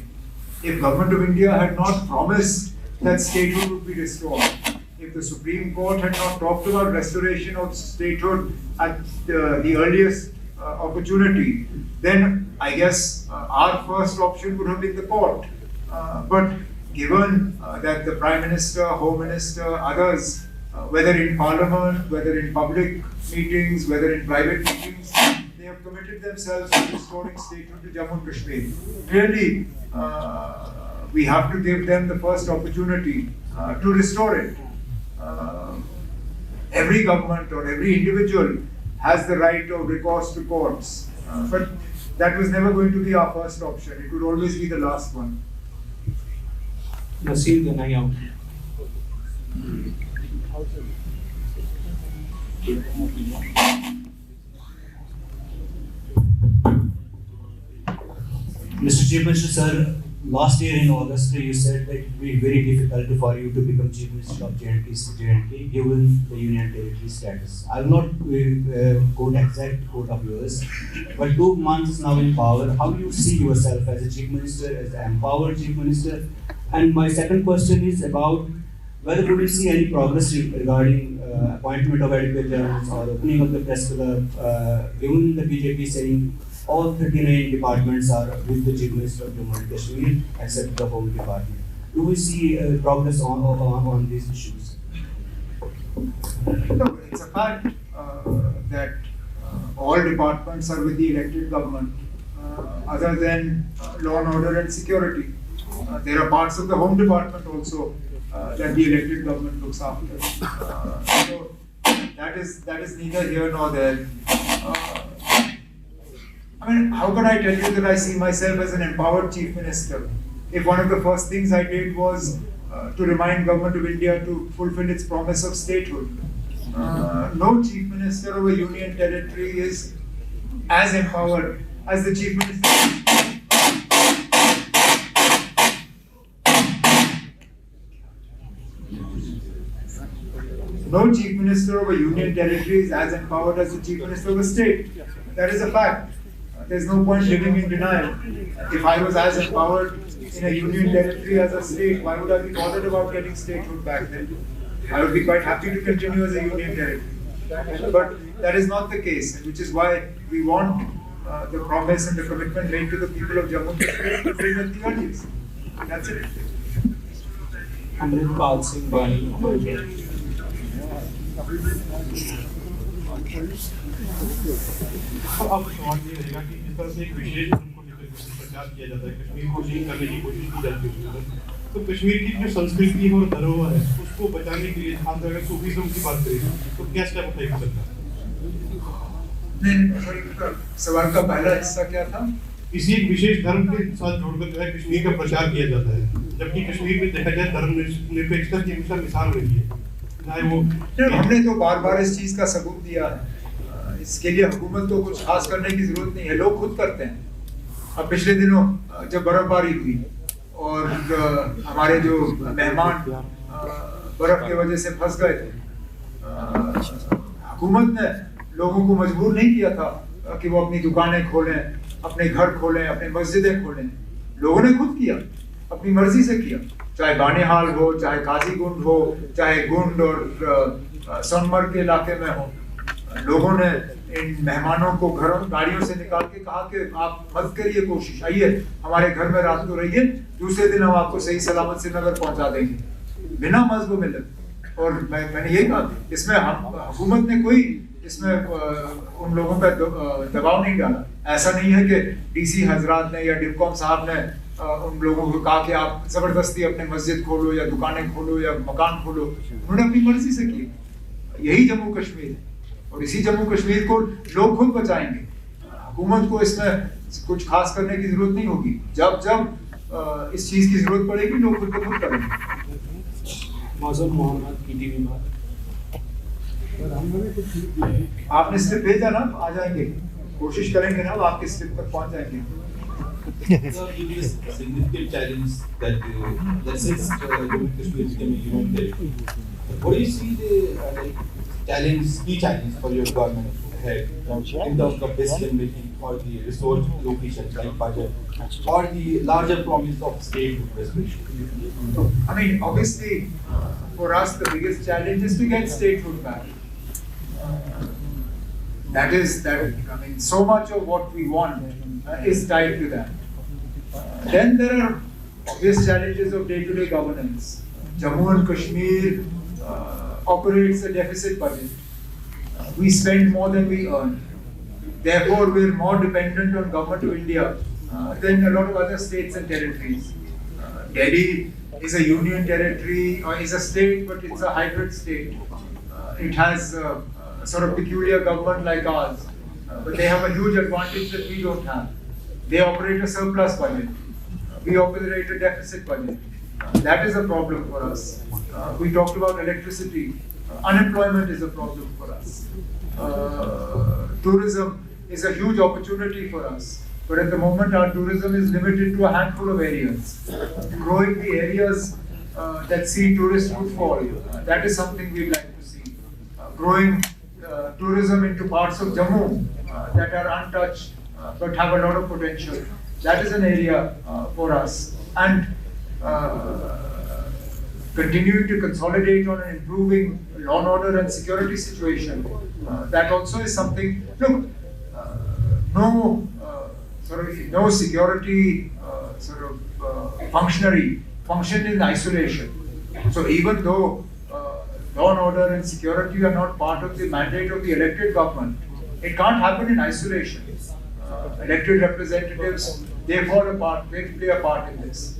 If Government of India had not promised that statehood would be restored, if the Supreme Court had not talked about restoration of statehood at the earliest opportunity, then I guess our first option would have been the court. But given that the Prime Minister, Home Minister, others, whether in Parliament, whether in public meetings, whether in private meetings, they have committed themselves to restoring statehood to Jammu and Kashmir. Clearly, we have to give them the first opportunity to restore it. Every government or every individual has the right of recourse to courts, but that was never going to be our first option. It would always be the last one. Naseem Ganayam. Mr. Chief Minister, sir, last year in August you said that it would be very difficult for you to become Chief Minister of J&K given the Union Territory status. I will not quote exact quote of yours, but 2 months now in power, how do you see yourself as a Chief Minister, as an empowered Chief Minister? And my second question is about whether we will see any progress regarding appointment of editorial journals or opening of the press club, given the BJP saying all 39 departments are with the Chief Minister of Jammu and Kashmir except the Home Department. Do we see progress on these issues? No, it's a fact that all departments are with the elected government, other than law and order and security. There are parts of the Home Department also that the elected government looks after. So that is neither here nor there. I mean, how can I tell you that I see myself as an empowered Chief Minister if one of the first things I did was to remind Government of India to fulfill its promise of statehood? No Chief Minister of a Union Territory is as empowered as the Chief Minister. No Chief Minister of a Union Territory is as empowered as the Chief Minister of a state. That is a fact. There's no point living in denial. If I was as empowered in a Union Territory as a state, why would I be bothered about getting statehood back then? I would be quite happy to continue as a Union Territory. But that is not the case, which is why we want the promise and the commitment made to the people of Jammu and Kashmir to bring at the earliest. That's it. Amritpal Singh Bani. अब सवाल ये रहेगा कि जिस तरह से एक विशेष उनको लेकर प्रचार किया जाता है, कश्मीर को लीन करने की कोशिश की जाती है, तो कश्मीर की जो संस्कृति और धरोहर है उसको बचाने के लिए खासकर अगर सूफीज़्म की बात करें तो क्या स्टेप उठाएगी सरकार? सवाल का पहला हिस्सा क्या था? इसी एक विशेष धर्म के साथ जोड़कर जो है कश्मीर का प्रचार किया जाता है, जबकि कश्मीर में देखा जाए धर्मनिरपेक्षता की हमेशा मिसाल रही है। हमने तो बार-बार इस चीज का सबूत दिया है। इसके लिए हुकूमत को कुछ खास करने की जरूरत नहीं है, लोग खुद करते हैं। अब पिछले दिनों जब बर्फबारी हुई और हमारे जो मेहमान बर्फ की वजह से फंस गए थे, हुकूमत ने लोगों को मजबूर नहीं किया था कि वो अपनी दुकानें खोलें, अपने घर खोलें, अपने मस्जिदें खोलें। लोगों ने खुद किया, अपनी मर्जी से किया, चाहे बानीहाल हो, चाहे काजीगुंड हो, चाहे गुंड और सोनमर्ग के इलाके में हो। लोगों ने इन मेहमानों को घरों गाड़ियों से निकाल के कहा कि आप मत करिए कोशिश, आइए हमारे घर में रात को रहिए, दूसरे दिन हम आपको सही सलामत श्रीनगर पहुंचा देंगे बिना मजबूर मिलत। और मैंने यही कहा, इसमें हुकूमत ने कोई इसमें उन लोगों पर दबाव नहीं डाला। ऐसा नहीं है कि डीसी हजरात ने या डिपकॉम साहब ने उन लोगों को कहा कि आप जबरदस्ती अपने मस्जिद खोलो या दुकानें खोलो या मकान खोलो। उन्होंने अपनी मर्जी से किया। यही जम्मू कश्मीर है और इसी जम्मू कश्मीर को लोग खुद बचाएंगे। हुकूमत को इसमें कुछ खास करने की जरूरत नहीं होगी। जब जब इस चीज की जरूरत पड़ेगी लोग खुद को खुद करेंगे। मौजूद मोहम्मद पीटीवी बात। आपने स्लिप भेजा ना, आ जाएंगे, कोशिश करेंगे ना, आपके स्लिप तक पहुंच जाएंगे। So it is a significant challenge that since Jammu Kashmir became a union territory, what do you see the key challenge for your government? ahead in terms of decision making for the resource location like budget or the larger promise of state restoration? I mean, obviously, for us, the biggest challenge is to get statehood back. I mean, so much of what we want is tied to that. Then there are obvious challenges of day-to-day governance. Jammu and Kashmir operates a deficit budget. We spend more than we earn. Therefore, we're more dependent on Government of India than a lot of other states and territories. Delhi is a union territory, or is a state, but it's a hybrid state. It has a sort of peculiar government like ours, but they have a huge advantage that we don't have. They operate a surplus budget. We operate a deficit budget. That is a problem for us. We talked about electricity. Unemployment is a problem for us. Tourism is a huge opportunity for us. But at the moment, our tourism is limited to a handful of areas. Growing the areas that see tourist footfall, that is something we'd like to see. Growing tourism into parts of Jammu that are untouched but have a lot of potential. That is an area for us. And continuing to consolidate on an improving law and order and security situation. That also is something. Look, no security functionary functioned in isolation. So even though law and order and security are not part of the mandate of the elected government, it can't happen in isolation. Elected representatives, they fall apart, they play a part in this.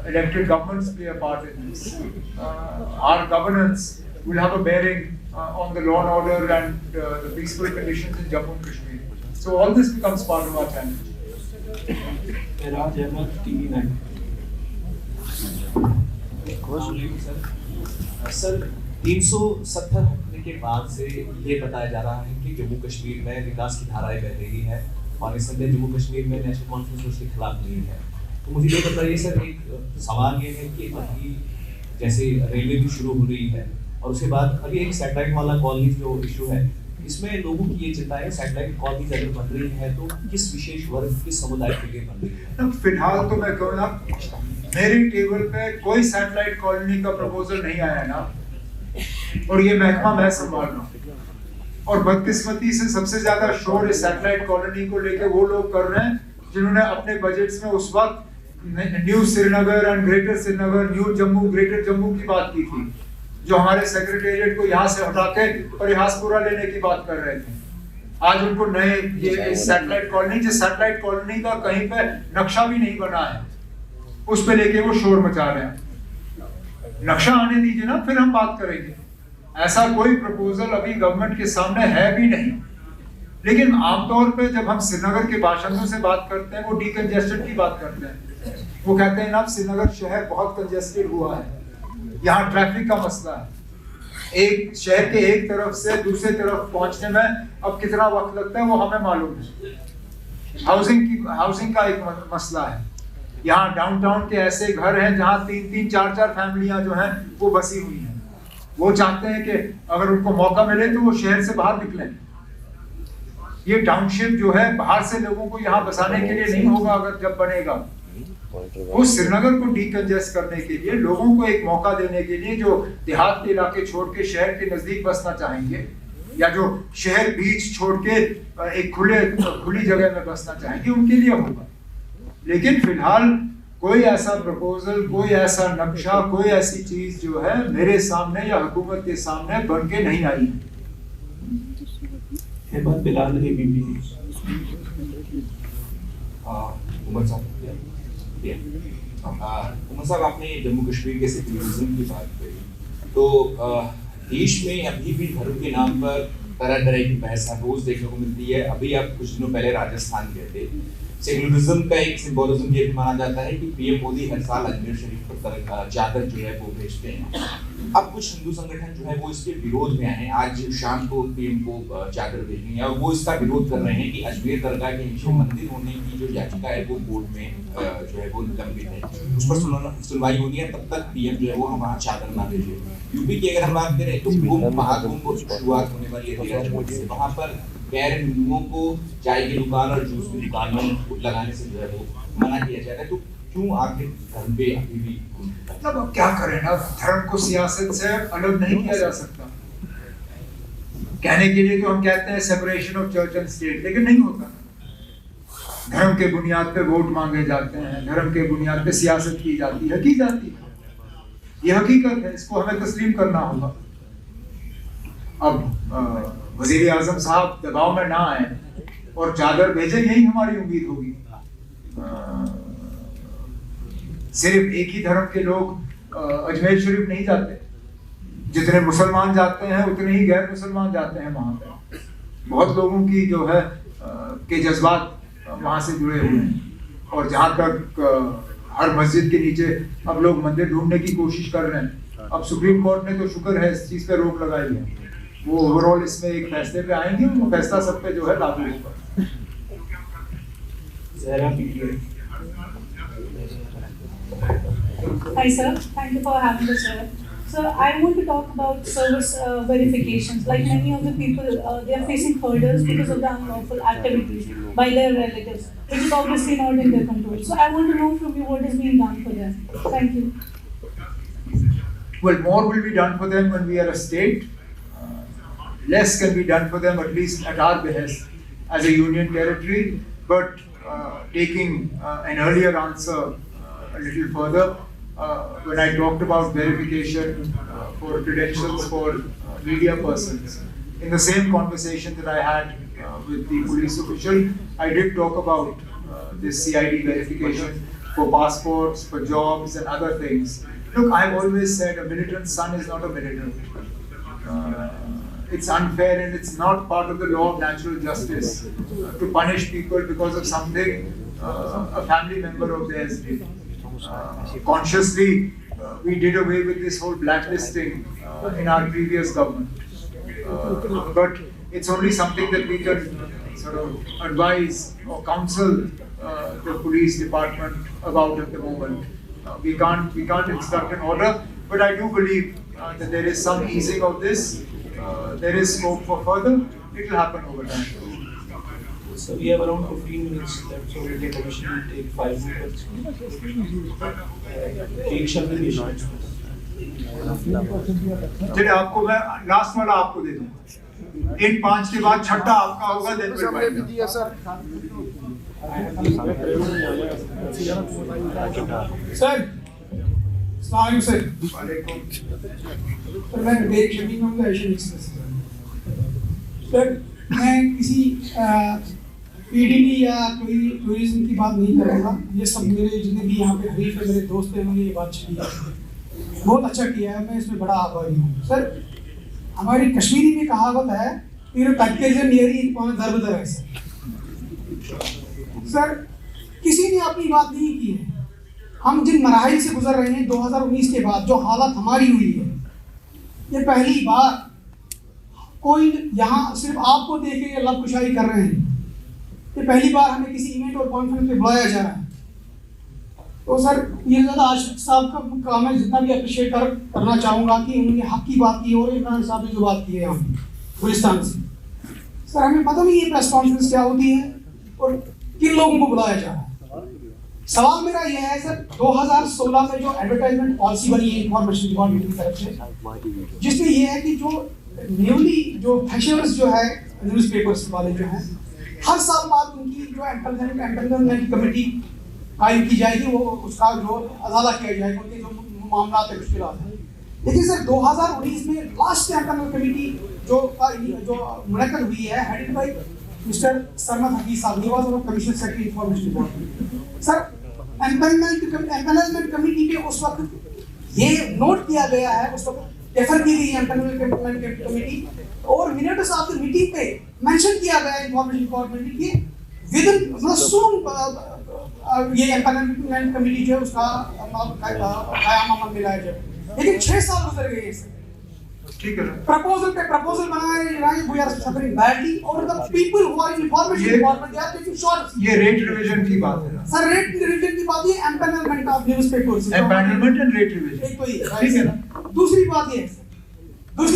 Elected governments play a part in this. Our governance will have a bearing on the law and order and the peaceful conditions in Jammu and Kashmir. So all this becomes part of our challenge. Raj Ahmed, TV9. Sir 370 हटने के बाद से ये बताया जा रहा है कि जम्मू कश्मीर में विकास की धाराएं बह रही है और इस समय जम्मू कश्मीर में नेशनल कॉन्फ्रेंस उसके खिलाफ नहीं है। तो मुझे ये बताइए सर, एक सवाल ये है कि अभी जैसे रेलवे भी शुरू हो रही है और उसके बाद अभी एक सैटेलाइट वाला कॉलोनी जो इशू है, इसमें लोगों की ये चिंता है सैटेलाइट कॉलोनी अगर बन रही है तो किस विशेष वर्ग, किस समुदाय के लिए बन रही है? फिलहाल तो मैं कहूँ ना, मेरी टेबल पे कोई सैटेलाइट कॉलोनी का प्रपोजल नहीं आया ना, और ये महकमा मैं संभाल रहा हूँ। और बदकिस्मती से सबसे ज्यादा शोर इस सैटेलाइट कॉलोनी को लेकर वो लोग कर रहे हैं जिन्होंने अपने बजट्स में उस वक्त new Srinagar and greater Srinagar, new Jammu, greater Jammu की बात की थी, जो हमारे सेक्रेटेरिएट को यहाँ से हटा के परिहासपुरा लेने की बात कर रहे थे। आज उनको नए ये सैटेलाइट कॉलोनी, जिस सैटेलाइट कॉलोनी का कहीं पे नक्शा भी नहीं बना है, उस पे लेके वो शोर मचा रहे हैं। नक्शा आने दीजिए ना, फिर हम बात करेंगे। ऐसा कोई प्रपोजल अभी गवर्नमेंट के सामने है भी नहीं। लेकिन आमतौर पे जब हम श्रीनगर के बाशिंदों से बात करते हैं, वो डीकंजेस्टेड की बात करते हैं। वो कहते हैं ना, श्रीनगर शहर बहुत कंजेस्टेड हुआ है, यहाँ ट्रैफिक का मसला है। एक शहर के एक तरफ से दूसरे तरफ पहुंचने में अब कितना वक्त लगता है वो हमें मालूम है। हाउसिंग का एक मसला है। यहाँ डाउनटाउन के ऐसे घर हैं जहाँ 3-3, 4-4 फैमिलियां जो हैं वो बसी हुई हैं। वो चाहते हैं कि अगर उनको मौका मिले तो वो शहर से बाहर निकलें। ये टाउनशिप जो है बाहर से लोगों को यहाँ बसाने के लिए नहीं होगा, अगर जब बनेगा वो श्रीनगर को डीकंजेस्ट करने के लिए, लोगों को एक मौका देने के लिए जो देहात के इलाके छोड़ के शहर के नजदीक बसना चाहेंगे, या जो शहर बीच छोड़ के एक खुली जगह में बसना चाहेंगे, उनके लिए होगा। लेकिन फिलहाल कोई ऐसा प्रपोजल, कोई ऐसा नक्शा, कोई ऐसी चीज जो है मेरे सामने या हुकूमत के सामने बन के नहीं आई है। उमर साहब, आपने जम्मू कश्मीर के सेक्युलरिज्म की बात करी, तो देश में अभी भी धर्म के नाम पर तरह तरह की बहस हर रोज देखने को मिलती है। अभी आप कुछ दिनों पहले राजस्थान गए थे। सेक्युलरिज्म का एक सिंबोलिज्म ये भी माना जाता है कि पीएम मोदी हर साल अजमेर शरीफ पर चादर जो है वो भेजते हैं। अब कुछ हिंदू संगठन जो है वो इसके विरोध में आए। आज शाम को पीएम को चादर भेजनी है और वो इसका विरोध कर रहे हैं कि अजमेर दरगाह के नीचे मंदिर होने की जो याचिका है वो कोर्ट में जो है वो लंबित है, उस पर सुनवाई होनी है। तब तक पीएम जो है वो वहाँ चादर ना भेजे। यूपी की अगर हम बात करें तो कुंभ महाकुंभ शुरुआत होने वाली है 13 जनवरी से। वहाँ पर गैर हिंदुओं को चाय की दुकान और जूस की दुकान में लगाने से जो है वो मना किया जा रहा है, तो क्यों आखिर धर्म पे अभी भी? मतलब अब क्या करें ना, धर्म को सियासत से अलग नहीं किया जा सकता। कहने के लिए तो हम कहते हैं separation of church and state, लेकिन नहीं होता। धर्म के बुनियाद पे वोट मांगे जाते हैं, धर्म के बुनियाद पे सियासत की जाती है, ये हकीकत है, इसको हमें तस्लीम करना होगा। अब वजीर आजम साहब दबाव में ना आए और चादर भेजे, यही हमारी उम्मीद होगी। सिर्फ एक ही धर्म के लोग अजमेर शरीफ नहीं जाते, जितने मुसलमान जाते हैं उतने ही गैर मुसलमान जाते हैं वहाँ पे। बहुत लोगों की जो है के जज्बात वहाँ से जुड़े हुए हैं। और जहाँ तक हर मस्जिद के नीचे अब लोग मंदिर ढूंढने की कोशिश कर रहे हैं, अब सुप्रीम कोर्ट ने तो शुक्र है इस चीज़ पे रोक लगाई है, वो ओवरऑल इसमें एक फैसले पे आएंगे, वो फैसला सब पे जो है लागू होगा। Hi sir, thank you for having us here. So I want to talk about service verifications. Like many of the people, they are facing hurdles because of the unlawful activities by their relatives, which is obviously not in their control. So I want to know from you what is being done for them. Thank you. Well, more will be done for them when we are a state. Less can be done for them, at least at our behest, as a union territory. But taking an earlier answer a little further, when I talked about verification for credentials for media persons, in the same conversation that I had with the police official, I did talk about this CID verification for passports, for jobs and other things. Look, I've always said a militant's son is not a militant. It's unfair and it's not part of the law of natural justice to punish people because of something a family member of theirs did. Consciously, we did away with this whole blacklisting in our previous government. But it's only something that we can sort of advise or counsel the police department about at the moment. We can't instruct an order, but I do believe that there is some easing of this. There is scope for further. It will happen over time. So we have around 15 minutes left, so the commission will take 5 minutes. चलिए आपको मैं last वाला आपको दे दूँ। इन 5 के बाद छठा आपका होगा। हमने भी दिया सर। सर सलाम सर। मैं विवेक शमी हूँ एशियन एक्सप्रेस। सर मैं किसी पीडीडी या कोई टूरिज्म की बात नहीं करूँगा। ये सब मेरे जितने भी यहाँ पे हरीफ है, मेरे दोस्त हैं, उन्होंने ये बात छड़ी है, बहुत अच्छा किया है, मैं इसमें बड़ा आभारी हूँ। सर हमारी कश्मीरी में कहावत है सर किसी ने अपनी बात नहीं की है। हम जिन मराहिल से गुजर रहे हैं 2019 के बाद, जो हालत हमारी हुई है, ये पहली बार कोई यहाँ सिर्फ आपको देख के लब कुशाई कर रहे हैं। ये पहली बार हमें किसी इवेंट और कॉन्फ्रेंस पे बुलाया जा रहा है। तो सर ये ज़्यादा आशिक साहब का काम है, जितना भी अप्रिशिएट करना चाहूँगा कि उन्होंने हक की बात की और इमरान साहब ने जो बात की है हम गुलिस्तान से। सर हमें पता नहीं ये प्रेस कॉन्फ्रेंस क्या होती है और किन लोगों को बुलाया जा रहा है। सवाल मेरा यह है सर, 2016 में जो एडवर्टाइजमेंट पॉलिसी बनी है इंफॉर्मेशन डिपार्टमेंट की तरफ से, जिसमें यह है कि जो न्यूली जो फैशनर्स जो है न्यूज़पेपर्स वाले जो हैं, हर साल बाद उनकी जो एम्पैनलमेंट कमेटी कायम की जाएगी, वो उसका जो अदाला किया जाएगा, उनके जो मामला है मुश्किलात हैं। लेकिन सर 2019 में लास्ट एम्पैनल कमेटी जो मुनक्कद हुई है, हेडेड बाय मिस्टर सरमद हकीम साहब, was of commissioner secretary information department. Sir empanelment committee पे उस वक्त ये नोट किया गया है, उस वक्त रेफर की गई है एम्पैनलमेंट कमेटी, और मिनट्स ऑफ द मीटिंग पे मेंशन किया गया है इंफॉर्मेशन डिपार्टमेंट की विद इन मतलब सून ये एम्पैनलमेंट कमेटी जो है उसका क़याम अमल में लाया जाए। लेकिन 6 साल गुजर गए हैं। ठीक है, प्रपोजल पे प्रपोजल बनाए जा रहे हैं, वी आर सफरिंग बैडली, और the people who are in information department they are taking shorts. ये रेट रिवीजन की बात है सर, रेट रिवीजन की बात, ये empanelment of newspapers, empanelment and rate revision, एक तो ये ठीक है ना। दूसरी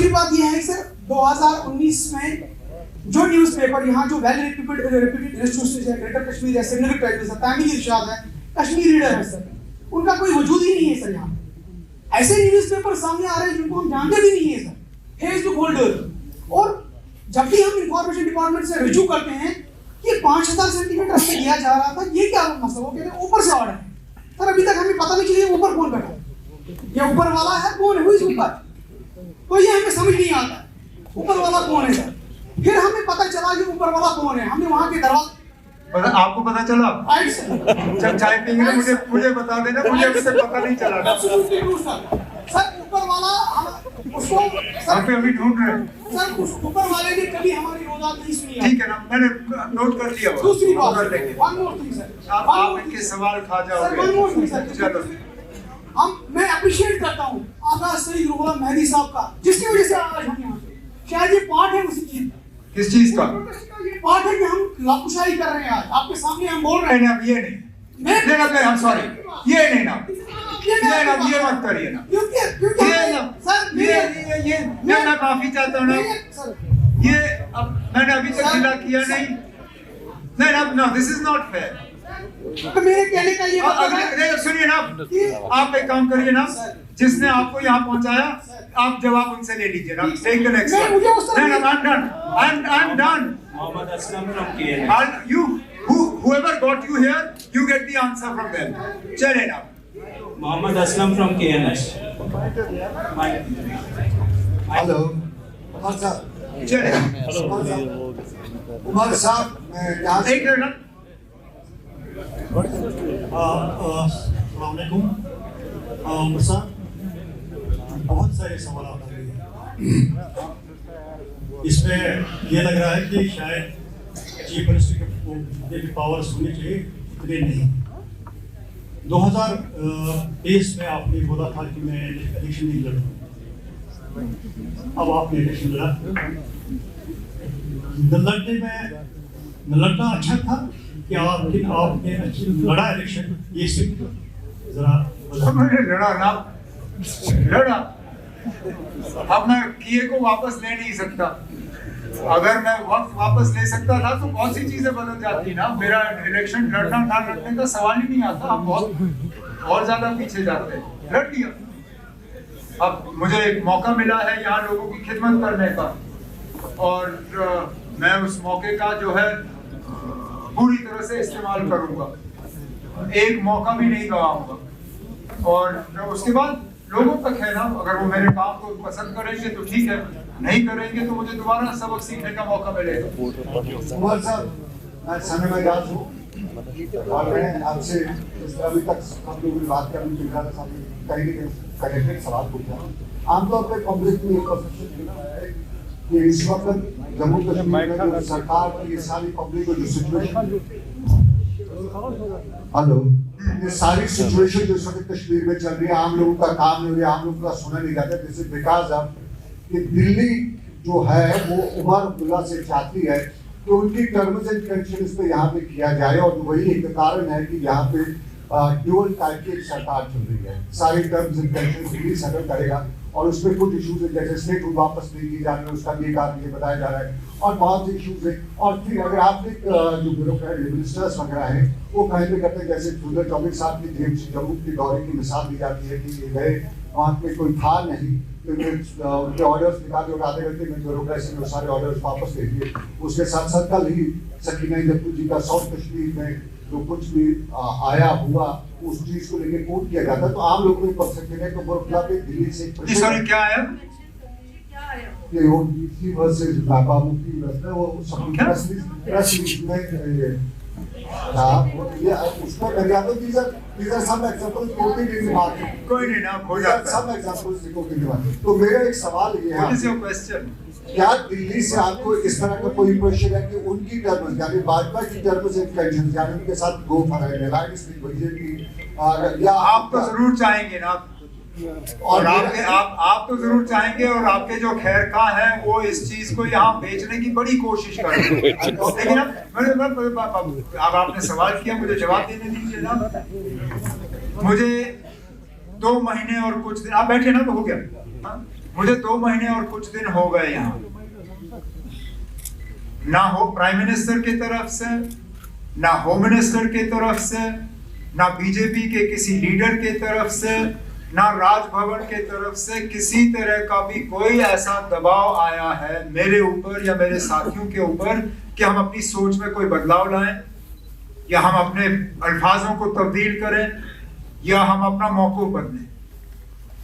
बात ये है सर 2019 में जो न्यूज़पेपर यहाँ जो वेल रेप्यूटेड इंस्टीट्यूशन है, ग्रेटर कश्मीर है, सिग्निफिकेंट टाइटल्स है, तामीर इरशाद है, कश्मीर रीडर है सर, उनका कोई वजूद ही नहीं है सर यहाँ। ऐसे न्यूज़पेपर सामने आ रहे हैं जिनको हम जानते भी नहीं है सर, फेसबुक होल्डर। और जब भी हम इंफॉर्मेशन डिपार्टमेंट से रिज्यू करते हैं कि 5000 सेंटीमीटर हमें दिया जा रहा था, ये क्या मसला? वो कहते हैं ऊपर से ऑर्डर है सर, अभी तक हमें पता नहीं चलिए ऊपर कौन बैठा है, ये ऊपर वाला है कौन है, वो इस ऊपर, तो ये हमें समझ नहीं आता ऊपर वाला कौन है सर। फिर हमें पता चला कि ऊपर वाला कौन है, हमने वहां के दरवाजे, आपको पता चला? जब चाय पीएंगे मुझे बता देना, मुझे उससे पता नहीं चला। सर ऊपर वाला उसको सर अभी ढूंढ रहे हैं सर, उस ऊपर वाले ने कभी हमारी रोजात नहीं सुनी। ठीक है ना, मैंने नोट कर लिया। दूसरी बात कर लेंगे, वन मोर थिंग सर, आप इनके सवाल खा जाओगे। वन मोर थिंग सर, चलो मैं अप्रिशिएट करता हूँ आका सईद रुहुल्लाह मेहदी साहब का, जिसकी वजह से आज हम यहाँ पे, शायद ये पार्ट है उसी चीज। किस चीज का? ये पार्ट है कि हम लाकुशाई कर रहे हैं, आज आपके सामने हम बोल रहे हैं। नहीं, ये नहीं, I'm sorry, ये नहीं ना, ये मत करिए ना, ये मैं माफी चाहता हूँ ना, ये अब मैंने अभी तक गिला किया नहीं, no, this is not fair। तो मेरे कहने का ये अगर सुनिए ना, आप एक काम करिए ना, जिसने आपको यहाँ पहुँचाया, आप जवाब उनसे ले लीजिए ना। Take the next one। I'm done। Mohammad Aslam from KNS। Whoever got you here, you get the answer from them। चले ना। Mohammad Aslam from KNS। Hello Omar साहब। चले। उमर साहब, मैं यहाँ से एक मिनट। अस्सलामुअलैकुम। उमर साहब, बहुत सारे सवाल आपने लिए, इसमें ये लग रहा है कि शायद चीफ मिनिस्टर के पावर्स होने चाहिए, इतने नहीं। 2023 में आपने बोला था कि मैं इलेक्शन नहीं लड़ूंगा, अब आपने इलेक्शन लड़ा। लड़ना अच्छा था कि आपने लड़ा इलेक्शन, ये जरा लड़ा। अब मैं किए को वापस ले नहीं सकता। अगर मैं वक्त वापस ले सकता था तो बहुत सी चीजें बदल जाती ना। मेरा इलेक्शन लड़ना ना लड़ने का सवाल ही नहीं आता। आप बहुत और ज्यादा पीछे जाते हैं। लड़ दिया। अब मुझे एक मौका मिला है यहाँ लोगों की खिदमत करने का, और मैं उस मौके का जो है पूरी तरह से इस्तेमाल करूंगा, एक मौका भी नहीं गवाऊंगा। और उसके बाद लोगों तक है ना, अगर वो मेरे काम को पसंद करेंगे तो ठीक है, नहीं करेंगे तो मुझे दोबारा सबक सीखने का मौका मिलेगा। उमर साहब, मैं समय में याद हूँ और मैं आपसे अभी तक हम लोगों की बात करने की कहीं कनेक्टेड सवाल पूछा। आमतौर पर पब्लिक में एक परसेप्शन है कि इस वक्त जम्मू कश्मीर में जो सरकार की ये सारी पब्लिक जो सिचुएशन, हेलो, ये सारी सिचुएशन जो इस वक्त कश्मीर में चल रही है, आम लोगों का काम नहीं हो रहा, आम लोगों का सुना नहीं जाता। दिस इज बिकॉज ऑफ कि दिल्ली जो है वो उमर अब्दुल्ला से चाहती है कि उनकी टर्म्स एंड कंडीशंस पे यहाँ पे किया जाए, और वही एक कारण है कि यहाँ पे ड्यूअल टाइप की सरकार चल रही है। सारी terms and conditions Delhi settle करेगा, और उसमें कुछ इशूज है जैसे स्टेटहुड वापस नहीं की जा रही है, उसका भी कारण ये बताया जा रहा है, और बहुत से इशूज है। और फिर अगर आपने जो ब्यूरोक्रेट मिनिस्टर्स वगैरह हैं वो कहीं पे करते हैं, जैसे सुंदर चौबे साहब की जम्मू की दौरे की मिसाल दी जाती है कि गए वहाँ पे कोई था नहीं, उनके ऑर्डर्स निकाले और आधे घंटे में ब्यूरोक्रेसी में सारे ऑर्डर्स वापस ले दिए। उसके साथ साथ कल ही सकीना जप्पू जी का साउथ कश्मीर में जो कुछ भी आया हुआ उस चीज को लेके कोट किया जाता है, तो आम लोगों में परसेप्शन है कि मुरब्बा पे दिल्ली से क्या आया कि वो डीसी वर्सेस बाबा मुफ्ती वैसे वो सब प्रेस में था, ये उसको मर्यादा दीजिए। These are some examples quoted in the market. कोई नहीं ना, हो जाता है। Some examples quoted in the market. तो मेरा एक सवाल ये है, What is your question? क्या दिल्ली से आपको इस तरह का कोई इंप्रेशन है कि उनकी टर्म्स यानी भाजपा की टर्म्स एंड कंडीशंस यानी उनके साथ गो फॉर अलायंस बीजेपी, या आप तो जरूर चाहेंगे ना, और आप तो जरूर चाहेंगे, और आपके जो खैर का है वो इस चीज को यहाँ बेचने की बड़ी कोशिश कर रहे हैं। लेकिन अब आपने सवाल किया, मुझे जवाब देने दीजिए ना। मुझे 2 महीने और कुछ दिन, आप बैठे ना तो हो गया। मुझे 2 महीने और कुछ दिन हो गए यहाँ। ना हो प्राइम मिनिस्टर की तरफ से, ना होम मिनिस्टर की तरफ से, ना बीजेपी के किसी लीडर की तरफ से, ना राजभवन की तरफ से किसी तरह का भी कोई ऐसा दबाव आया है मेरे ऊपर या मेरे साथियों के ऊपर कि हम अपनी सोच में कोई बदलाव लाएं या हम अपने अल्फाजों को तब्दील करें या हम अपना मौक़िफ़ बदलें।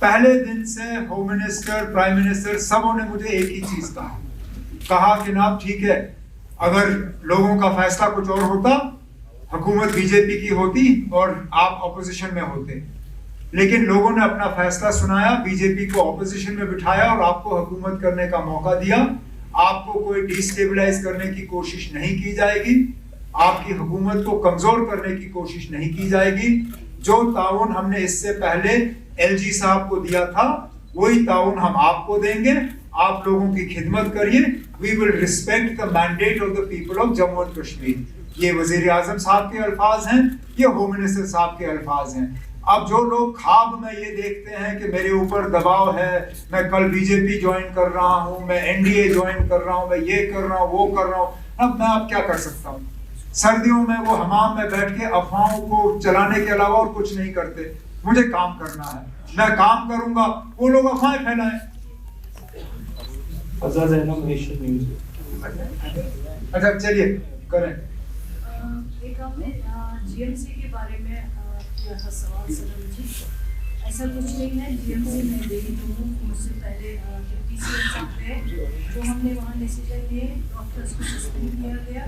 पहले दिन से होम मिनिस्टर, प्राइम मिनिस्टर सबों ने मुझे एक ही चीज़ कहा कि ना ठीक है, अगर लोगों का फैसला कुछ और होता, हुकूमत बीजेपी की होती और आप ऑपोजिशन में होते, लेकिन लोगों ने अपना फैसला सुनाया, बीजेपी को ऑपोजिशन में बिठाया और आपको हुकूमत करने का मौका दिया। आपको कोई डिस्टेबलाइज करने की कोशिश नहीं की जाएगी, आपकी हुकूमत को कमजोर करने की कोशिश नहीं की जाएगी। जो ताउन हमने इससे पहले एलजी साहब को दिया था, वही ताउन हम आपको देंगे। आप लोगों की खिदमत करिए। We will respect the mandate of the people of Jammu and Kashmir. ये वजीर आजम साहब के अल्फाज हैं, ये होम मिनिस्टर साहब के अल्फाज हैं। अब जो लोग ख्वाब में ये देखते हैं कि मेरे ऊपर दबाव है, मैं कल बीजेपी ज्वाइन कर रहा हूँ, मैं एनडीए ज्वाइन कर रहा हूँ, मैं ये कर रहा हूँ, वो कर रहा हूँ, अब मैं अब क्या कर सकता हूँ? सर्दियों में वो हमाम में बैठ के अफवाहों को चलाने के अलावा और कुछ नहीं करते। मुझे काम करना है, मैं काम करूंगा, वो लोग अफवाहें फैलाएं। अच्छा चलिए करें। एक आपने जीएमसी के बारे में किया था सवाल सर जी। ऐसा कुछ नहीं है, जीएमसी में देरी हूँ मुझसे पहले पीसीएम साहब थे, जो हमने वहाँ डिसीजन लिए डॉक्टर्स को सस्पेंड किया गया,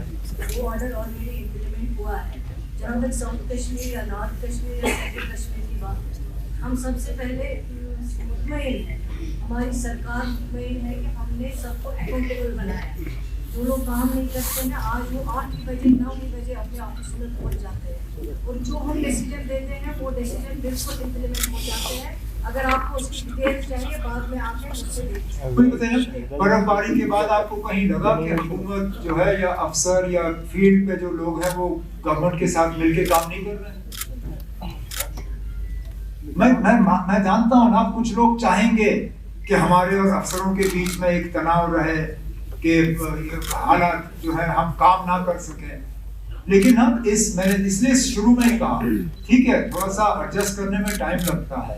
वो ऑर्डर ऑलरेडी इम्प्लीमेंट हुआ है। जहाँ तक साउथ कश्मीर या नॉर्थ कश्मीर या सेंट्रल कश्मीर की बात है, हम सबसे पहले मुतमईन हैं, हमारी सरकार मुतमईन है कि हमने सबको अकाउंटेबल बनाया। जो लोग काम नहीं करते हैं आज वो 8 बजे 9 बजे अपने ऑफिस में पहुँच जाते हैं, और जो हम डिसीजन देते हैं वो डिसीजन बिल्कुल इम्प्लीमेंट हो जाते हैं। अगर आपको उसकी डिटेल्स चाहिए बाद में आके मुझसे देखिए। बर्फबारी के बाद आपको कहीं लगा कि हुकूमत जो है या अफसर या फील्ड पे जो लोग हैं वो गवर्नमेंट के साथ मिलके काम नहीं कर रहे हैं? मैं जानता हूँ ना, कुछ लोग चाहेंगे कि हमारे और अफसरों के बीच में एक तनाव रहे कि हालात जो है हम काम ना कर सकें, लेकिन हम मैंने इसलिए शुरू में ही कहा ठीक है थोड़ा सा एडजस्ट करने में टाइम लगता है,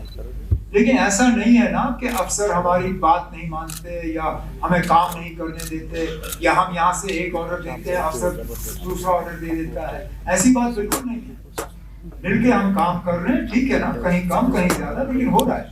लेकिन ऐसा नहीं है ना कि अफसर हमारी बात नहीं मानते या हमें काम नहीं करने देते, या हम यहाँ से एक ऑर्डर देते हैं अफसर दूसरा ऑर्डर दे देता है। ऐसी बात बिल्कुल नहीं है। मिलके हम काम कर रहे हैं, ठीक है ना, कहीं कम कहीं ज्यादा, लेकिन हो रहा है।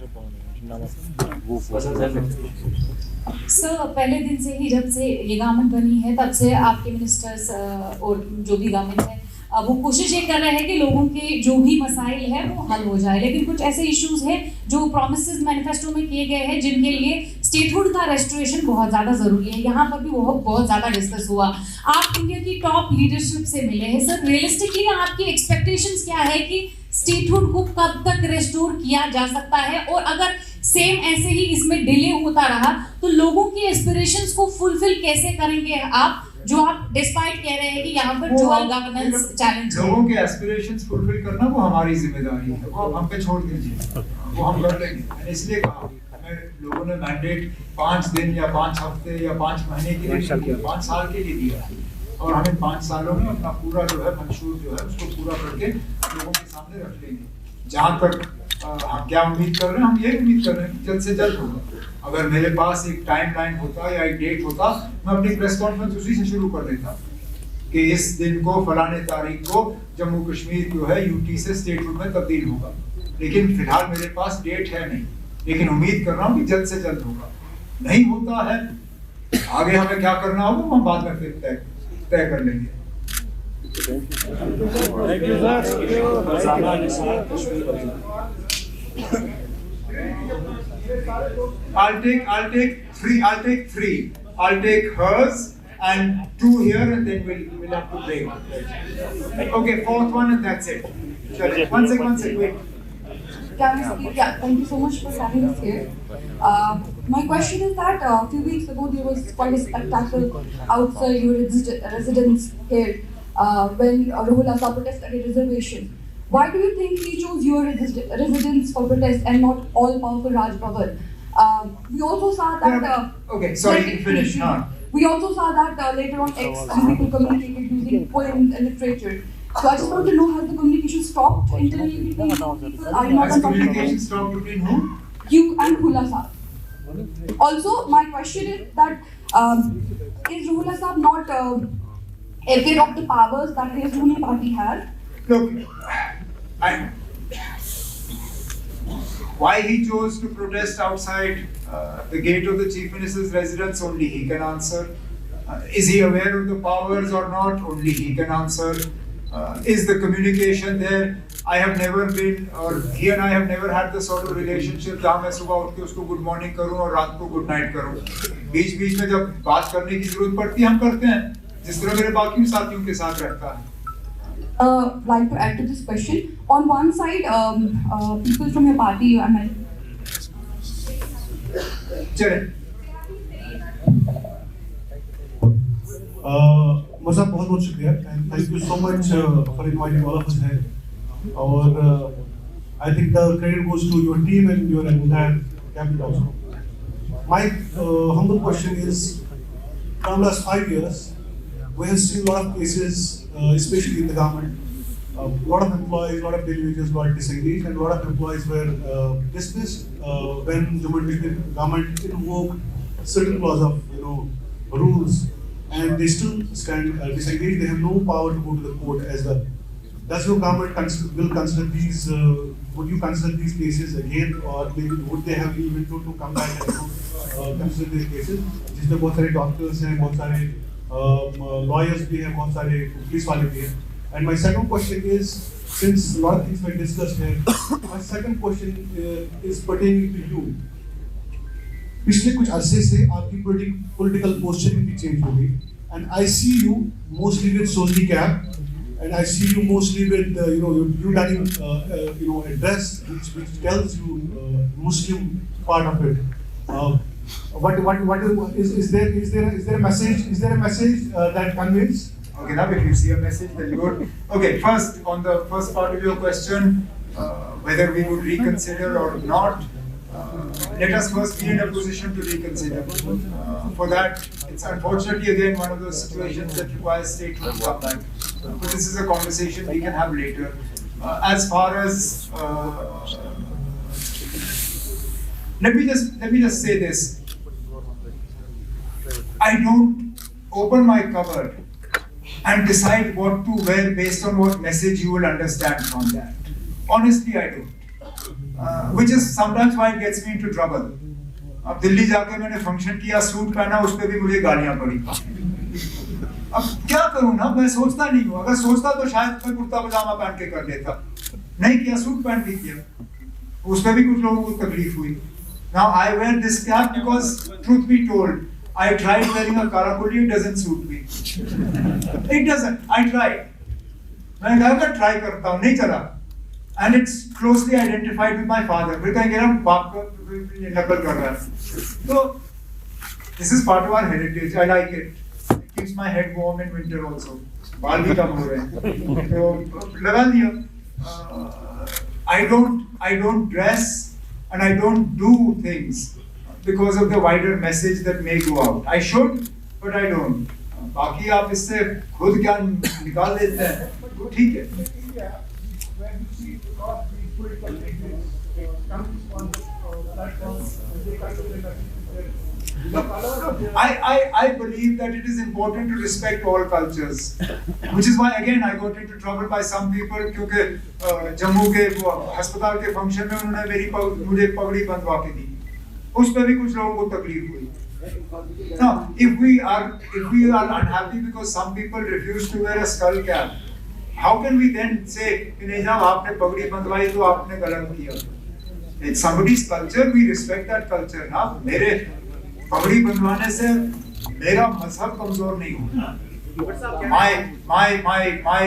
सर पहले दिन से ही जब से ये गवर्नमेंट बनी है तब से आपके मिनिस्टर्स और जो भी गवर्नमेंट है वो कोशिश ये कर रहे हैं कि लोगों के जो भी मसाइल है वो हल हो जाए, लेकिन कुछ ऐसे इश्यूज हैं जो प्रोमिसेस मैनिफेस्टो में किए गए हैं जिनके लिए स्टेटहुड का रेस्टोरेशन बहुत ज़्यादा ज़रूरी है। यहाँ पर भी वो बहुत ज़्यादा डिस्कस हुआ। आप इंडिया की टॉप लीडरशिप से मिले हैं सर, रियलिस्टिकली आपकी एक्सपेक्टेशंस क्या है कि स्टेटहुड को कब तक रेस्टोर किया जा सकता है, और अगर सेम ऐसे ही इसमें डिले होता रहा तो लोगों की एस्पिरेशंस को फुलफिल कैसे करेंगे आप, जो आप डिस्पाइट कह रहे हैं कि यहाँ पर डुअल गवर्नेंस चैलेंज है? लोगों के एस्पिरेशंस फुलफिल करना वो हमारी जिम्मेदारी है, वो हम पे छोड़ दीजिए, वो हम कर लेंगे। मैंने इसलिए कहा हमें लोगों ने मैंडेट 5 दिन या 5 हफ्ते या 5 महीने के लिए दिया, 5 साल के लिए दिया है, और हमें 5 सालों में अपना पूरा जो है मंशूर जो है उसको पूरा करके लोगों के सामने रख लेंगे। जहाँ तक हम क्या उम्मीद कर रहे हैं, हम ये उम्मीद कर रहे हैं कि जल्द से जल्द होगा। अगर मेरे पास एक टाइमलाइन होता या एक डेट होता, मैं अपनी प्रेस कॉन्फ्रेंस उसी से शुरू कर देता कि इस दिन को फलाने तारीख को जम्मू कश्मीर जो है यूटी से स्टेटहुड में तब्दील होगा, लेकिन फिलहाल मेरे पास डेट है नहीं, लेकिन उम्मीद कर रहा हूँ कि जल्द से जल्द होगा। नहीं होता है, आगे हमें क्या करना होगा हम बाद में फिर तय कर लेंगे। I'll take three. I'll take hers and 2 here, and then we'll have to break. Okay, 4th one, and that's it. One sec, wait. Can I speak? Yeah, thank you so much for having us here. My question is that a few weeks ago there was quite a spectacle outside your residence here when Rahul Asa protested a reservation. Why do you think he chose your residence for protest and not all powerful Raj Bhavan? We also saw that. Okay, sorry, finish. We also saw that later on X, people communicated using poem literature. So I just want to know, has the communication stopped internally between people? Are you not Has communication stopped between whom? You and Ruhollah Saab. Also, my question is that is Ruhollah Saab not aware of the powers that his ruling party has? Look, why he chose to protest outside the gate of the Chief Minister's residence, only he can answer. Is he aware of the powers or not? Only he can answer. Is the communication there? I have never been, or he and I have never had the sort of relationship जहाँ मैं सुबह उठ के उसको good morning करूँ और रात को गुड नाइट करूँ. बीच बीच में जब बात करने की जरूरत पड़ती है हम करते हैं, जिस तरह मेरे बाकी साथियों के साथ रहता है. Like to add to this question, on one side, people from your party, चलें. मज़ा बहुत शुक्रिया and thank you so much for inviting all of us here. और I think the credit goes to your team and your entire cabinet also. My humble question is, from last 5 years, we have seen a lot of cases, especially in the government. A lot of employees, a lot of daily wages got disengaged, and a lot of employees were dismissed when the government invoked certain clause of rules, and they still stand disengaged. They have no power to go to the court as well. Does your government will consider these? Would you consider these cases again, or maybe would they have even to come back and consider these cases? जिसमें बहुत सारे doctors हैं, बहुत सारे lawyers भी हैं, बहुत सारे police वाले भी हैं. And my second question is, since a lot of things were discussed here, my second question is pertaining to you. पिछले कुछ अरसे से आपकी political posturing भी change हो गई, and I see you mostly with Soli cap. And I see you mostly with you wearing a dress which tells you Muslim part of it. What is there a message? Is there a message that conveys? Okay, now if you see a message, then good. Okay, first on the first part of your question, whether we would reconsider or not. Let us first be in a position to reconsider. For that, it's unfortunately again one of those situations that requires state-run government. But this is a conversation we can have later. As far as let me just say this: I don't open my cupboard and decide what to wear based on what message you will understand from that. Honestly, I don't. Which is sometimes why it gets me into trouble. अब दिल्ली जाके मैंने function किया, suit पहना, उस पे भी मुझे गालियां पड़ी. अब क्या करूं ना, मैं सोचता नहीं हूँ. अगर सोचता तो शायद मैं कुर्ता पजामा पहन के कर लेता. नहीं किया, सूट पहन के किया. उस पे भी कुछ लोगों को तकलीफ हुई. Now I wear this cap because, truth be told, I tried wearing a karakuli, it doesn't suit me. It doesn't. I tried. मैंने कहा मैं try करता हूँ, नहीं चला. And it's closely identified with my father. फिर कहेंगे ना बाप को नकल कर रहा है. So this is part of our heritage. I like it. It keeps my head warm in winter also. बाल भी कम हो रहे हैं. तो लगा दिया. I don't dress and I don't do things because of the wider message that may go out. I should, but I don't. बाकी आप इससे खुद क्या निकाल देते हैं, तो ठीक है. I believe that it is important to respect all cultures, which is why again I got into trouble by some people क्योंकि जम्मू के अस्पताल के फंक्शन में उन्होंने मुझे पगड़ी बंधवा के दी. उस पर भी कुछ लोगों को तकलीफ हुई. Now, if we are unhappy because some people refuse to wear a skull cap, how can we then say कि नहीं जब आपने पगड़ी बंधवाई तो आपने गलत किया? It's somebody's culture, we respect that culture. ना मेरे पगड़ी बंधवाने से मेरा मजहब कमजोर नहीं होता. My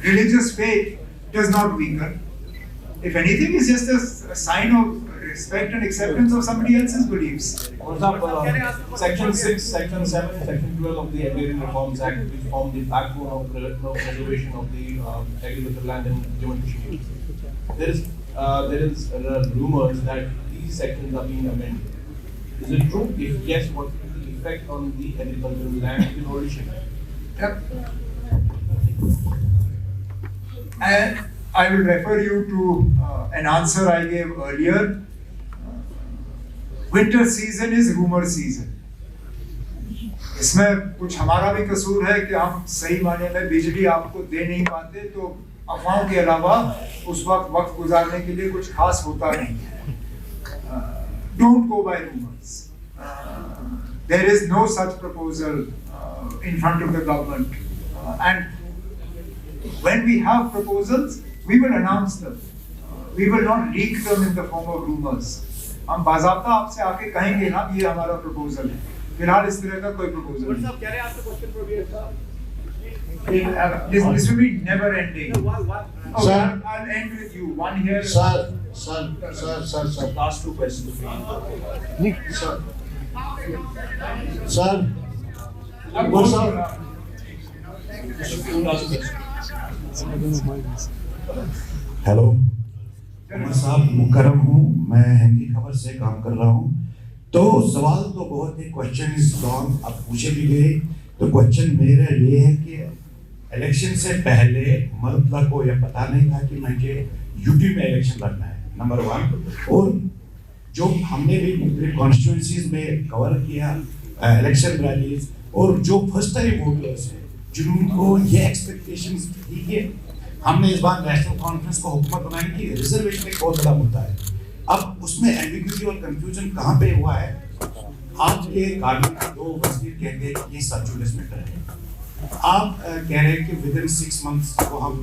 religious faith does not weaken. If anything, it's just a sign of respect and acceptance of somebody else's beliefs. Section 6, Section 7, Section 12 of the Agrarian Reforms Act, which form the backbone of preservation of the agricultural land in Jammu and Kashmir. There is rumors that these sections are being amended. Is it true? If yes, what will be the effect on the agricultural land in Odisha? And I will refer you to an answer I gave earlier. Winter season is rumor season. इसमें कुछ हमारा भी कसूर है कि हम सही मायने में बिजली आपको दे नहीं पाते, तो अफवाहों के अलावा उस वक्त गुजारने के लिए कुछ खास होता नहीं है. Don't go by rumors. There is no such proposal in front of the government, and when we have proposals, we will announce them. We will not leak them in the form of rumors. हम बाज़ाब्ता आपसे आके कहेंगे ना ये हमारा proposal है. फिलहाल इस तरह का कोई प्रपोजल नहीं. साहब कह रहे हैं आपका क्वेश्चन फॉर वीर साहब. This will be never ending. Sir, I'll end with you. One here. Sir. Last two questions. Sir. Hello, Omar साहब मुकर्रम हूँ, मैं हिंदी खबर से काम कर रहा हूँ. तो सवाल तो बहुत ही क्वेश्चन इज लॉन्ग, अब पूछे भी गए. तो क्वेश्चन मेरा ये है कि इलेक्शन से पहले मलतला को यह पता नहीं था कि मुझे यूपी में इलेक्शन लड़ना है, नंबर 1. और जो हमने भी मुख्तलिफ कॉन्स्टिट्यूंसीज में कवर किया इलेक्शन रैलीज, और जो फर्स्ट टाइम वोटर्स हैं जिनको ये एक्सपेक्टेशंस थी कि हमने इस बार नेशनल कॉन्फ्रेंस को हुकूमत बनाएंगे, रिजर्वेशन एक बहुत बड़ा मुद्दा है. अब उसमें एम्बिग्यूटी और कंफ्यूजन कहाँ पे हुआ है? आज के कानून के 2 वज़ीर कहते हैं कि ये सब्जुडिस मैटर है. आप कह रहे हैं कि विदिन 6 मंथ्स को हम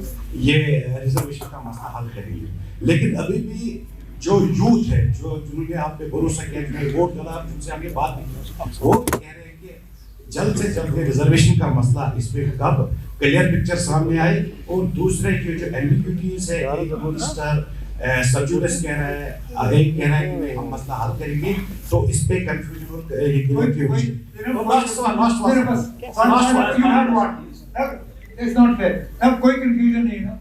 ये रिजर्वेशन का मसला हल करेंगे, लेकिन अभी भी जो यूथ है, जो जिन्होंने आप पे भरोसा किया, जिन्होंने वोट डाला, जिनसे आगे बात नहीं, वो कह रहे हैं कि जल्द से जल्द रिजर्वेशन का मसला इस पे कब क्लियर पिक्चर सामने आए. और दूसरे की जो एम्बिग्यूटीज है, मिनिस्टर सब्जुडिस कह रहा है, आगे कह रहा है कि हम मसला हल करेंगे, तो इस पे कंफ्यूजन और ये कोई कंफ्यूजन नहीं ना,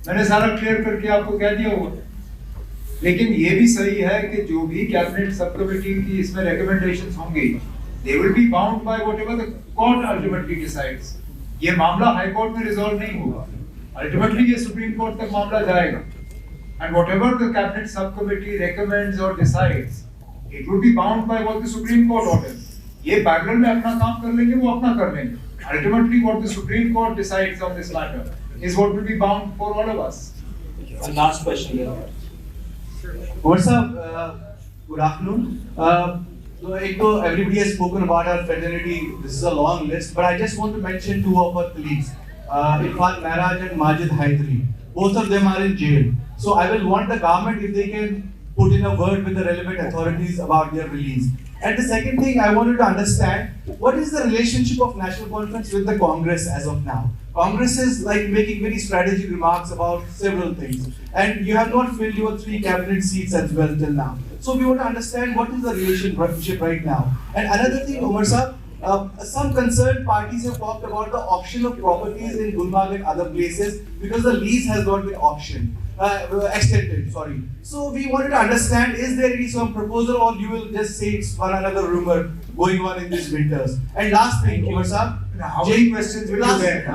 मैंने सारा क्लियर करके आपको कह दिया हुआ. लेकिन ये भी सही है कि जो भी कैबिनेट सब कमेटी की इसमें रिकमेंडेशंस होंगी, they will be bound by whatever the court ultimately decides. ये मामला हाई कोर्ट में रिजॉल्व नहीं होगा, अल्टीमेटली ये सुप्रीम कोर्ट तक मामला जाएगा. And whatever the cabinet subcommittee recommends or decides, it will be bound by what the Supreme Court orders. ये पैरेलल में अपना काम कर लेंगे, वो अपना कर लेंगे. Ultimately, what the Supreme Court decides on this matter is what will be bound for all of us. And last question here. Umar Sahab, good afternoon. So, everybody has spoken about our fraternity. This is a long list, but I just want to mention 2 of our colleagues, Irfan Mehraj and Majid Haidari. Both of them are in jail. So I will want the government if they can put in a word with the relevant authorities about their release. And the second thing I wanted to understand, what is the relationship of National Conference with the Congress as of now? Congress is like making very strategic remarks about several things, and you have not filled your 3 cabinet seats as well till now. So we want to understand what is the relationship right now. And another thing, Umar Sahab, some concerned parties have talked about the auction of properties in Gulmarg and other places because the lease has not been extended. So we wanted to understand, is there any some proposal, or you will just say it's one another rumor going on in these winters? And last thing, Umar Sahab, how many questions will you get?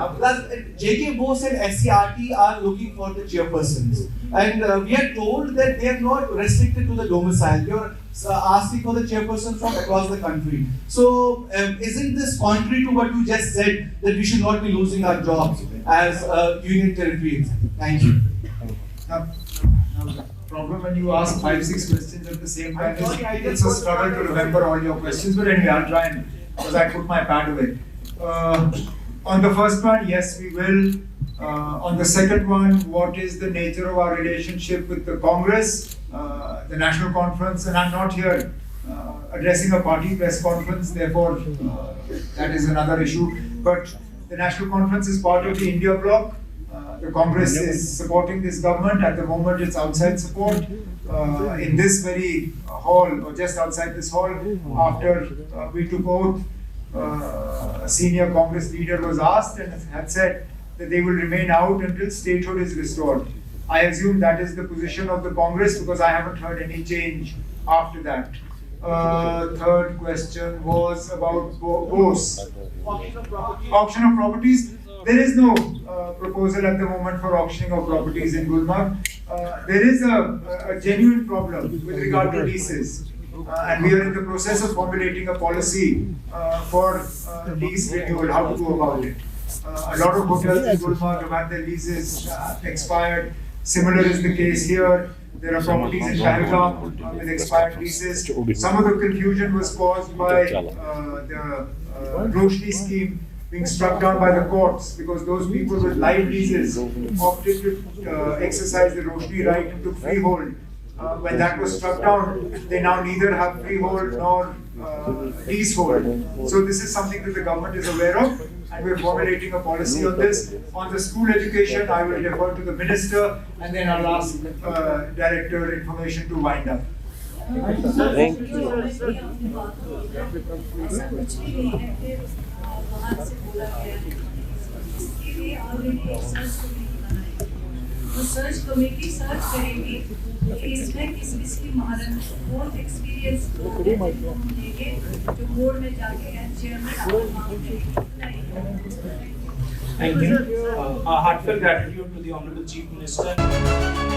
JK Bose and SCRT are looking for the chairpersons, and we are told that they are not restricted to the domicile. They are asking for the chairperson from across the country. So isn't this contrary to what you just said, that we should not be losing our jobs as union territories? Thank you. The problem when you ask 5-6 questions at the same time is it's a struggle to remember all your questions, but anyway, I'll try and, because I put my pad away. On the first one, yes, we will. On the second one, what is the nature of our relationship with the Congress, the National Conference, and I'm not here addressing a party press conference, therefore that is another issue. But the National Conference is part of the India bloc. The Congress is supporting this government. At the moment, it's outside support. In this very hall, or just outside this hall, after we took oath, a senior Congress leader was asked and had said that they will remain out until statehood is restored. I assume that is the position of the Congress, because I haven't heard any change after that. Third question was about BOS. Auction of properties. There is no proposal at the moment for auctioning of properties in Gulmarg. There is a genuine problem with regard to leases. And we are in the process of formulating a policy for lease renewal, how to go about it. A lot of hotels in Gulmarg have had their leases expired. Similar is the case here. There are properties in Pahalgam with expired leases. Some of the confusion was caused by the Roshni scheme being struck down by the courts because those people with live leases opted to exercise the Roshni right and took freehold. When that was struck down, they now neither have freehold nor leasehold. So this is something that the government is aware of, and we're formulating a policy on this. On the school education, I will defer to the minister, and then I'll ask Director Information to wind up. Thank you. तो search committee search करेगी कि इसमें किस किस की महारत बहुत experience लेंगे जो बोर्ड में जाके chairman Thank you. Heartfelt gratitude to the Honorable Chief Minister.